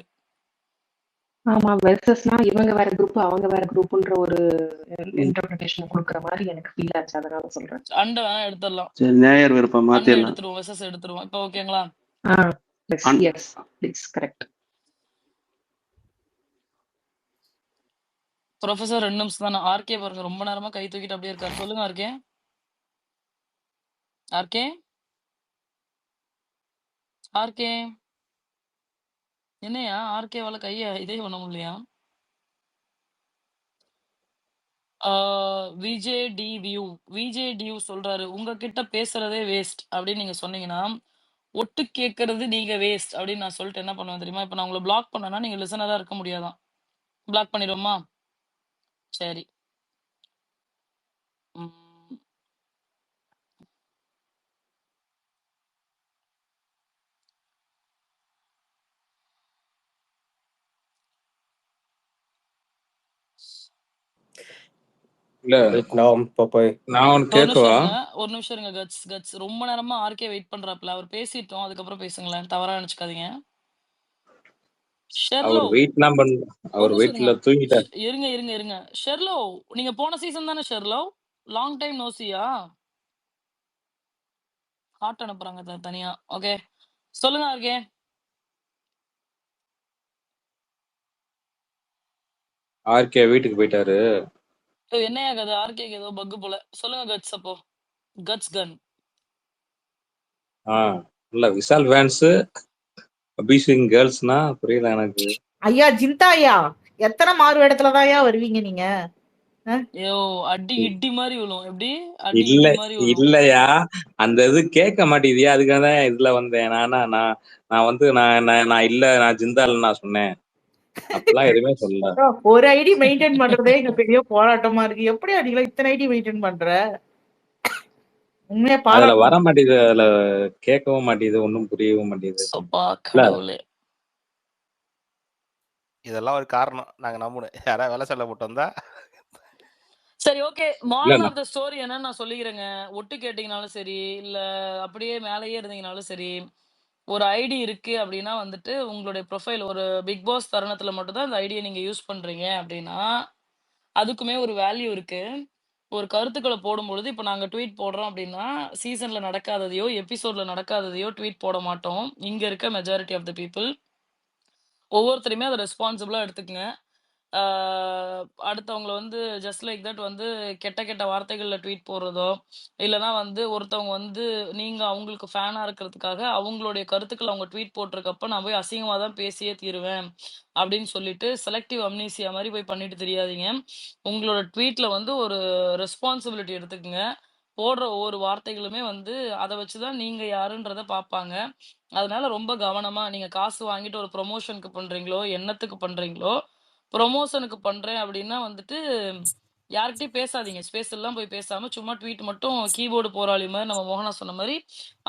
ஆமா, வெர்சஸ்னா இவங்க வேற குரூப் அவங்க வேற குரூப்ன்ற ஒரு இன்டர்பிரேஷன் கொடுக்குற மாதிரி எனக்கு ஃபீல் ஆச்சு. அதனால சொல்றேன். அண்ட வேணா எடுத்துடலாம். சரி, நேயர் விருப்பம் அண்ட மாத்திடலாம். எடுத்துருவோம். வெர்சஸ் எடுத்துருவோம். இப்போ ஓகேங்களா? Yes please correct. ப்ரொஃபசர் 2 நிமிஷம் தானே. ஆர்கே பாருங்க ரொம்ப நேரமா கை தூக்கிட்டு அப்படியே இருக்காரு. சொல்லுங்க ஆர்கே. ஆர்கே ஆர்கே என்னையா ஆர்கேவால கைய இதே பண்ண முடியலையா? விஜே டியூ சொல்றாரு உங்ககிட்ட பேசுறதே வேஸ்ட் அப்படின்னு நீங்க சொன்னீங்கன்னா ஒட்டு கேட்கறது நீங்க வேஸ்ட் அப்படின்னு நான் சொல்லிட்டு என்ன பண்ணுவேன் தெரியுமா? இப்ப நான் உங்களை பிளாக் பண்ணேன்னா நீங்க லிசனரா இருக்க முடியாதான். பிளாக் பண்ணிடுவோமா? சரி. உம், இல்ல நான் ஒன்னு ஒரு நிமிஷம் கேட்கவா? இருங்க. ஒரு நிமிஷம் இருங்க. கட்ஸ் ரொம்ப நேரமா ஆர்கே வெயிட் பண்றாப்ல. அவர் பேசிட்டோம். அதுக்கப்புறம் பேசுங்களேன். தவறா நினைச்சுக்காதீங்க. ஷெர்லோ அவர் வெயிட்லாம் பண்ண ஒரு அவர் நிமிஷம் இருங்க. வெயிட்ல தூங்கிட்டார். இருங்க. ஷெர்லோ நீங்க போன சீசன் தானே ஷெர்லோ? Long time no see? ஹார்ட் அனுப்புறாங்க தனியா. ஓகே சொல்லுங்க ஆர்கே. ஆர்கே வீட்டுக்கு போயிட்டாரு. என்னையா கதை? ஆர்கேக்கு ஏதோ பக்கு போல. சொல்லுங்க கட்ஸ். அப்போ கட்ஸ் கன். இல்ல விஷால் ஃபேன்ஸ் அபியூசிங் கேர்ள்ஸ்னா புரியல எனக்கு. ஐயா ஜிந்தா ஐயா, எத்தனை மாறு இடத்துலதான்யா வருவீங்க நீங்க? ஐயோ அடி இடி மாதிரி விழும். எப்படி அடி இல்ல இடி மாதிரி விழும்? இல்லையா, அந்த இது கேட்க மாட்டேங்குதியா, அதுக்காக தான் இதுல வந்தேன். நான் வந்து நான் இல்ல நான் ஜிந்தால் நான் சொன்னேன். அப்பெல்லாம் எதுவுமே சொல்லல. ஒரு ஐடி மெயின்டைன் பண்றதே இங்க பெரிய போராட்டமா இருக்கு. எப்படி நீங்க இத்தனை ஐடி மெயின்டைன் பண்ற? உண்மையா அதுல பாராட்டு. வர மாட்டேங்குது, அதுல கேட்கவும் மாட்டேங்குது, ஒன்னும் புரியவும் மாட்டேங்குது. அப்பா கடவுளே. இதெல்லாம் ஒரு காரணம். நாங்க நம்பணும். யாராவது வேலை சொல்ல போட்டு வந்தா சரி ஓகே. மாரல் இல்லண்ணா ஆஃப் த ஸ்டோரி என்னன்னு நான் சொல்லிக்கிறேங்க. ஒட்டு கேட்டீங்கனாலும் சரி, இல்ல அப்படியே மேலேயே இருந்தீங்கனாலும் சரி, ஒரு ஐடி இருக்கு அப்படின்னா வந்துட்டு உங்களுடைய ப்ரொஃபைல் ஒரு பிக் பாஸ் தருணத்துல மட்டும் தான் இந்த ஐடியை நீங்க யூஸ் பண்றீங்க அப்படின்னா அதுக்குமே ஒரு வேல்யூ இருக்கு. ஒரு கருத்துக்களை போடும்பொழுது இப்போ நாங்க ட்வீட் போடுறோம் அப்படின்னா சீசன்ல நடக்காததையோ எபிசோட்ல நடக்காததையோ ட்வீட் போட மாட்டோம். இங்க இருக்க மெஜாரிட்டி ஆஃப் த பீப்புள் ஒவ்வொருத்தரையுமே அதை ரெஸ்பான்சிபிளா எடுத்துக்கங்க. அடுத்தவங்கள வந்து ஜஸ்ட் லைக் தட் வந்து கெட்ட கெட்ட வார்த்தைகள்ல ட்வீட் போடுறதோ இல்லைன்னா வந்து ஒருத்தவங்க வந்து நீங்க அவங்களுக்கு ஃபேனா இருக்கிறதுக்காக அவங்களுடைய கருத்துக்கள் அவங்க ட்வீட் போட்டிருக்கப்ப நான் போய் அசிங்கமா தான் பேசியே தீருவேன் அப்படின்னு சொல்லிட்டு செலக்டிவ் அம்னீசியா மாதிரி போய் பண்ணிட்டு தெரியாதீங்க. உங்களோட ட்வீட்ல வந்து ஒரு ரெஸ்பான்சிபிலிட்டி எடுத்துக்கங்க. போடுற ஒவ்வொரு வார்த்தைகளுமே வந்து அதை வச்சுதான் நீங்க யாருன்றத பார்ப்பாங்க. அதனால ரொம்ப கவனமா நீங்க காசு வாங்கிட்டு ஒரு ப்ரொமோஷனுக்கு பண்றீங்களோ என்னத்துக்கு பண்றீங்களோ ப்ரொமோஷனுக்கு பண்றேன் அப்படின்னா வந்துட்டு யார்கிட்டயும் பேசாதீங்க. ஸ்பேஸ் எல்லாம் போய் பேசாம சும்மா ட்வீட் மட்டும் கீபோர்டு போராளி மாதிரி நம்ம மோகனா சொன்ன மாதிரி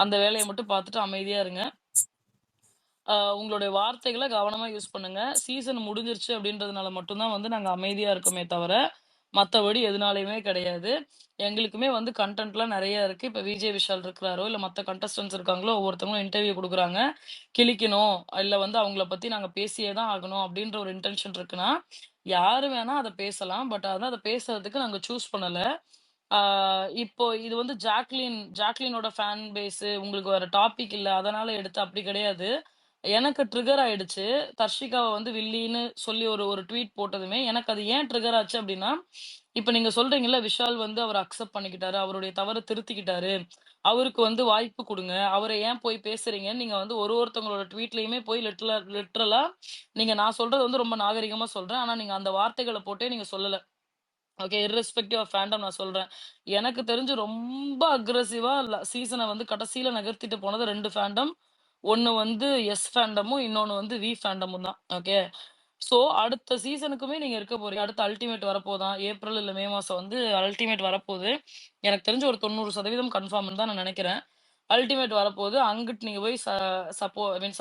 அந்த வேலையை மட்டும் பார்த்துட்டு அமைதியா இருங்க. உங்களுடைய வார்த்தைகளை கவனமா யூஸ் பண்ணுங்க. சீசன் முடிஞ்சிருச்சு அப்படின்றதுனால மட்டும்தான் வந்து நாங்க அமைதியா இருக்கோமே தவிர மத்தபடி எதுனாலயுமே கிடையாது. எங்களுக்குமே வந்து கன்டென்ட்லாம் நெறைய இருக்கு. இப்ப விஜய் விஷால் இருக்கிறாரோ, இல்ல மத்த கண்டஸ்டன்ட்ஸ் இருக்காங்களோ, ஒவ்வொருத்தவங்களும் இன்டர்வியூ குடுக்குறாங்க. கிழிக்கணும், இல்ல வந்து அவங்கள பத்தி நாங்க பேசியே தான் ஆகணும் அப்படின்ற ஒரு இன்டென்ஷன் இருக்குன்னா, யாரு வேணா அத பேசலாம். பட் ஆனா அத பேசுறதுக்கு நாங்க சூஸ் பண்ணல. ஆ இப்போ இது வந்து ஜாக்லினோட ஃபேன் பேஸ் உங்களுக்கு வேற டாபிக் இல்ல. அதனால எடுத்து அப்படி கிடையாது. எனக்கு ட்ரிகர் ஆயிடுச்சு. தர்ஷிகாவ வந்து வில்லின்னு சொல்லி ஒரு ஒரு ட்வீட் போட்டதுமே, எனக்கு அது ஏன் ட்ரிகர் ஆச்சு அப்டின்னா, இப்ப நீங்க சொல்றீங்கல்ல, விஷால் வந்து அவர அக்செப்ட் பண்ணிக்கிட்டாரு. அவருடைய தவற திருத்திக்கிட்டாரு. அவருக்கு வந்து வாய்ப்பு குடுங்க. அவர ஏன் போய் பேசுறீங்கன்னு நீங்க வந்து ஒருத்தவங்களோட ட்வீட்லயுமே போய் லிட்டரலா நீங்க நான் சொல்றது வந்து ரொம்ப நாகரிகமா சொல்றேன். ஆனா நீங்க அந்த வார்த்தைகள போட்டே நீங்க சொல்லல. ஓகே. இர்ரெஸ்பெக்டிவ் ஆஃப் ஃபேண்டம் நான் சொல்றேன். எனக்கு தெரிஞ்சு ரொம்ப அக்ரெசிவா சீசன வந்து கடைசில நகர்த்திட்டு போனது 2 ஃபேண்டம். ஒண்ணு வந்து எஸ் ஃபேண்டமும், இன்னொன்னு வந்து வி ஃபேண்டமும் தான். ஓகே. ஸோ அடுத்த சீசனுக்குமே நீங்க இருக்க போறீங்க. அடுத்த அல்டிமேட் வரப்போதான். ஏப்ரல் இல்ல மே மாசம் வந்து அல்டிமேட் வரப்போது. எனக்கு தெரிஞ்சு ஒரு 90% கன்ஃபார்ம்ன்னு தான் நான் நெனைக்கிறேன். அல்டிமேட் வரப்போது. அங்கிட்டு நீங்க போய்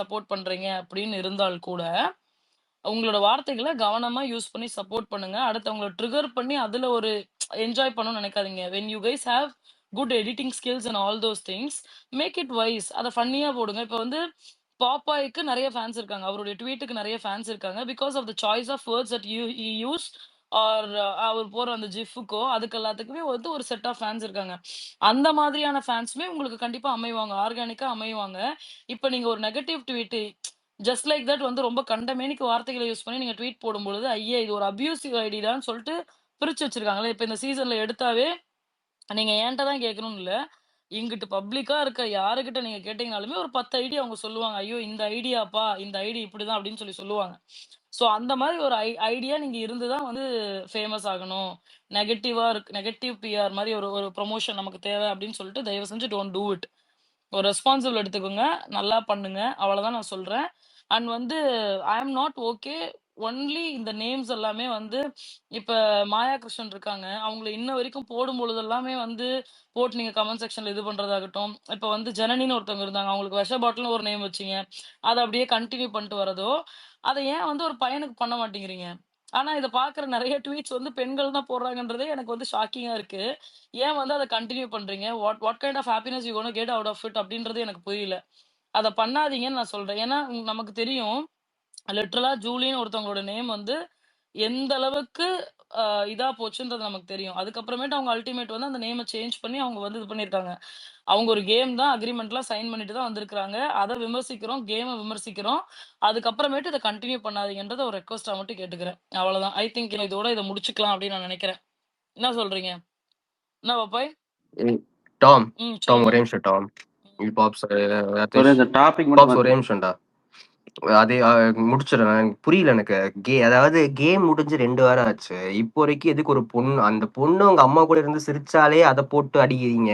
சப்போர்ட் பண்றீங்க அப்படின்னு இருந்தால் கூட உங்களோட வார்த்தைகள கவனமா யூஸ் பண்ணி சப்போர்ட் பண்ணுங்க. அடுத்தவங்கள ட்ரிகர் பண்ணி அதுல ஒரு என்ஜாய் பண்ணணும்னு நெனைக்காதீங்க. When you guys have good editing skills and all those things, make it wise. அத ஃபன்னியா போடுங்க. இப்ப வந்து பாப்பாய்க்கு நெறைய ஃபேன்ஸ் இருக்காங்க. அவருடைய ட்வீட்டுக்கு நெறைய ஃபேன்ஸ் இருக்காங்க. Because of the choice of words that he use are அவர் போற அந்த ஜிஃப்க்கோ அதுக்கு எல்லாத்துக்குமே வந்து ஒரு செட் ஆஃப் ஃபேன்ஸ் இருக்காங்க. அந்த மாதிரியான ஃபேன்ஸுமே உங்களுக்கு கண்டிப்பா அமைவாங்க. ஆர்கானிக்கா அமைவாங்க. இப்ப நீங்க ஒரு negative tweet just like that வந்து ரொம்ப கண்டமேனிக்கு வார்த்தைகளை யூஸ் பண்ணி நீங்க ட்வீட் போடும்பொழுது, ஐயே! இது ஒரு அப்யூசிவ் ஐடிடான்னு சொல்லிட்டு பிரிச்சு வச்சிருக்காங்களே. இப்ப இந்த சீசன்ல எடுத்தாவே நீங்க என்ட்ட தான் கேட்கணும்னு இல்ல. இங்கிட்டு பப்ளிக்கா இருக்க யாருகிட்ட நீங்க கேட்டீங்கனாலுமே ஒரு 10 ஐடி அவங்க சொல்லுவாங்க. ஐயோ! இந்த ஐடியாப்பா, இந்த ஐடி இப்படிதான் அப்படின்னு சொல்லி சொல்லுவாங்க. சோ அந்த மாரி ஒரு ஐடியா நீங்க இருந்து தான் வந்து ஃபேமஸ் ஆகணும். நெகட்டிவ் பிஆர் மாரி ஒரு ஒரு ப்ரமோஷன் நமக்கு தேவை அப்படின்னு சொல்லிட்டு தயவு செஞ்சு டோன்ட் டூ இட். ஒரு ரெஸ்பான்சிபிள் எடுத்துக்கோங்க. நல்லா பண்ணுங்க. அவ்வளவுதான் நான் சொல்றேன். அண்ட் வந்து ஐ அம் நாட் ஓகே. ஒன்லி இந்த நேம்ஸ் எல்லாமே வந்து இப்ப மாயா கிருஷ்ணன் இருக்காங்க. அவங்கள இன்ன வரைக்கும் போடும்பொழுது எல்லாமே வந்து போட்டு நீங்க கமெண்ட் செக்ஷன்ல இது பண்றதாகட்டும். இப்ப வந்து ஜனனின்னு ஒருத்தவங்க இருந்தாங்க. அவங்களுக்கு விஷ பாட்டில்னு ஒரு நேம் வச்சீங்க. அத அப்படியே கன்டின்யூ பண்ணிட்டு வரதோ, அத ஏன் வந்து ஒரு பையனுக்கு பண்ண மாட்டேங்கிறீங்க? ஆனா இத பார்க்குற நெறைய ட்வீட்ஸ் வந்து பெண்கள் தான் போடுறாங்கன்றதே எனக்கு வந்து ஷாக்கிங்கா இருக்கு. ஏன் வந்து அத கன்டின்யூ பண்றீங்க? What what kind of happiness you gonna get out of it அப்படின்றது எனக்கு புரியல. அத பண்ணாதீங்கன்னு நான் சொல்றேன். ஏன்னா நமக்கு தெரியும். லிட்டரலா ஜூலின்னு ஒருத்தவங்களோட நேம் வந்து எந்த அளவுக்கு இதா போச்சுன்றது நமக்கு தெரியும். அதுக்கப்புறமேட்டு அவங்க அல்டிமேட் வந்து அந்த நேம சேஞ்ச் பண்ணி அவங்க வந்து இது பண்ணியிருக்காங்க. அவங்க ஒரு கேம் தான் அக்ரீமெண்ட்லாம் சைன் பண்ணிட்டு தான் வந்திருக்காங்க. அத விமர்சிக்கிறோம், கேம விமர்சிக்கிறோம். அதுக்கப்புறமேட்டு இத கன்டின்யூ பண்ணாதீங்கன்றத ஒரு ரெக்வெஸ்ட்டா மட்டும் கேட்டுக்கிறேன். அவ்வளவுதான். ஐ திங்க் இதோட இத முடிச்சுக்கலாம் அப்படின்னு நான் நெனைக்கிறேன். என்ன சொல்றீங்க? என்ன பாப்பாய்? டாம் டாம் சொல்லுங்க. ஒரே நிமிஷம் டாம். பாப்ஸ் ஒரே ரதீஷ் இந்த டாபிக் மட்டும் பாப்ஸ் ஒரே மாத்தி நிமிஷம்டா. அதே முடிச்சிடுறேன். எனக்கு புரியல எனக்கு. அதாவது கேம் முடிஞ்சு 2 வாரம் ஆச்சு. இப்போ வரைக்கும் எதுக்கு ஒரு பொண்ணு அந்த பொண்ணு உங்க அம்மா கூட இருந்து சிரிச்சாலே அத போட்டு அடிக்கிறீங்க.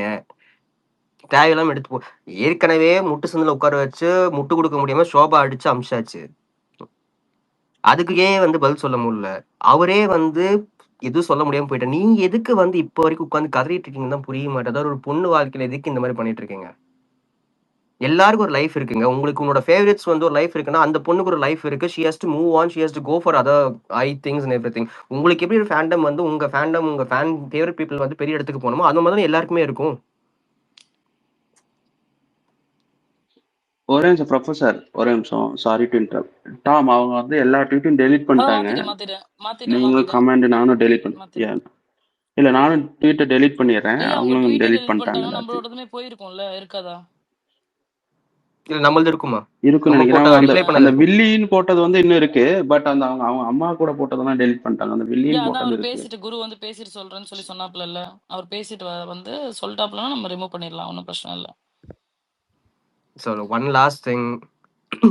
தேவையில்லாம எடுத்து ஏற்கனவே முட்டு சந்துல உட்கார வச்சு முட்டு கொடுக்க முடியாம ஷோபா அடிச்சு அமிச்சாச்சு. அதுக்கு ஏன் வந்து பதில் சொல்ல முடியல? அவரே வந்து எதுவும் சொல்ல முடியாம போயிட்டார். நீங்க எதுக்கு வந்து இப்போ வரைக்கும் உட்கார்ந்து கதறிட்டு இருக்கீங்கன்னு தான் புரிய மாட்டேங்குது. அதாவது ஒரு பொண்ணு வாழ்க்கையில எதுக்கு இந்த மாதிரி பண்ணிட்டு இருக்கீங்க? எல்லாருக்கும் ஒரு லைஃப் இருக்குங்க. உங்களுக்கு உங்களோட ஃபேவரட்ஸ் வந்து ஒரு லைஃப் இருக்குன்னா, அந்த பொண்ணுக்கு ஒரு லைஃப் இருக்கு. She has to move on. She has to go for other things and everything. உங்களுக்கு எப்படி ஒரு ஃபேண்டம் வந்து உங்க ஃபேன் ஃபேவரட் பீப்பிள் வந்து பெரிய இடத்துக்கு போகணுமோ, அந்த மாதிரி தான் எல்லாருக்குமே இருக்கும். ஒரே நிமிஷம் ப்ரொஃபசர், ஒரே நிமிஷம். Sorry to interrupt. டாம் அவங்க வந்து எல்லா ட்வீட்டும் டெலீட் பண்ணிட்டாங்க. நீங்களும் கமெண்ட் நானும் டெலீட் பண்ணேன். இல்ல நானும் ட்வீட்டை டெலீட் பண்ணிடுறேன். இல்ல அவங்க அவங்களும் ட்வீட் டெலீட் டெலீட் பண்ணிட்டாங்க பண்ணிட்டாங்க. எல்லாத்தையும். நம்மளோடதுமே போயிருக்கும்ல, இருக்காதா? இல்ல நம்மளது இருக்குமா? இருக்குன்னு நம்ம நினைக்கிறேன். போட்ட அந்த ரிப்ளை அந்த பண்ணது இருக்கும். வில்லின்னு போட்டது வந்து இன்னும் இருக்கு. பட் அந்த அவங்க அவங்க அம்மா கூட போட்டதெல்லாம் டெலீட் பண்ணிட்டாங்க. அந்த வில்லின்னு அதான் போட்டது அவர் இருக்கு. பேசிட்டு குரு வந்து பேசிட்டு சொல்றேன்னு சொல்லி சொன்னாப்ல. அவர் பேசிட்டு வந்து சொல்லிட்டாப்லன்னா நம்ம ரிமூவ் பண்ணிடலாம். ஒன்றும் பிரச்சனை இல்லை. ஸோ ஒன் லாஸ்ட் திங்,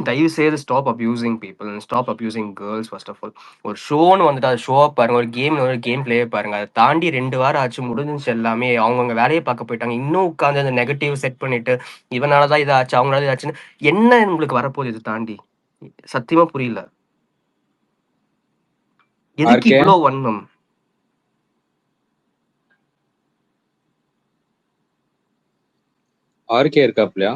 தயவு செய்து stop abusing people and stop abusing girls. First of all ஒரு ஷோன்னு வந்துட்டு அது ஷோவை பாருங்க, ஒரு கேம் பிளே பாருங்க. அதை தாண்டி 2 வாரம் ஆச்சு, முடிஞ்சிச்சு எல்லாமே. அவங்கவுங்க வேலையை பார்க்க போயிட்டாங்க. இன்னும் உட்காந்து அந்த நெகட்டிவ் செட் பண்ணிட்டு இவனாலதான் இதாச்சு அவங்களால இதாச்சுன்னு என்ன உங்களுக்கு வரப்போகுது? இது தாண்டி சத்தியமா புரியல. எதுக்கு இவ்வளவு வன்மம்? ஆர்கே இருக்காப்லையா?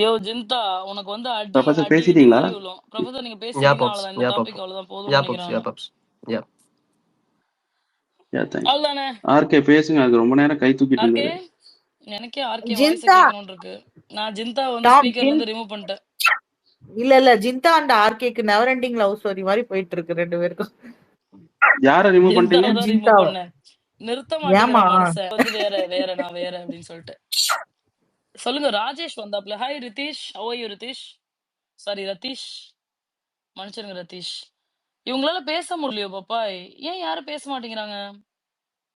யோ ஜிந்தா, உனக்கு வந்து அடி ப்ரொஃபசர் அடி பேசிட்டீங்களா? நிமிரி விழும். ப்ரொஃபசர் நீங்க பேசிட்டீங்கன்னா அவ்வளவுதான். இந்த டாபிக் அவ்வளவுதான் போதும் நினைக்கிறேன். அவ்வளவுதானே. ஆர்கே பேசுங்க. அது ரொம்ப நேரம் கை தூக்கிட்டு ஆர்கே இருந்தாரு. எனக்கே ஆர்கே வாய்ஸ் ஜிந்தா கேட்கணும்னு இருக்கு. நான் ஜிந்தா வந்து டாம் ஸ்பீக்கர்ல ஜின் இருந்து ரிமூவ் பண்ணிட்டேன். இல்ல ஜிந்தா அண்ட் ஆர்கேக்கு நெவர் எண்டிங் லவ் ஸ்டோரி மாதிரி போயிட்டு இருக்கு 2 பேருக்கும். யார ரிமூவ் பண்ணிட்டீங்க? ஜிந்தாவை தான் ரிமூவ் ஜிந்தாவை பண்ணேன். நிறுத்த மாட்டேங்கிற ஏமா மனுஷன் வந்து வேற நான் வேற அப்படின்னு சொல்லிட்டு. சொல்லுங்க. ராஜேஷ் வந்தாப்ல. Hi Ritish, how are you Ritish? Sorry Ratish, மன்னிச்சிருங்க ரதீஷ். இவங்களால பேச முடியலையோ பாப்பாய்? ஏன் யாரும் பேச மாட்டேங்கிறாங்க?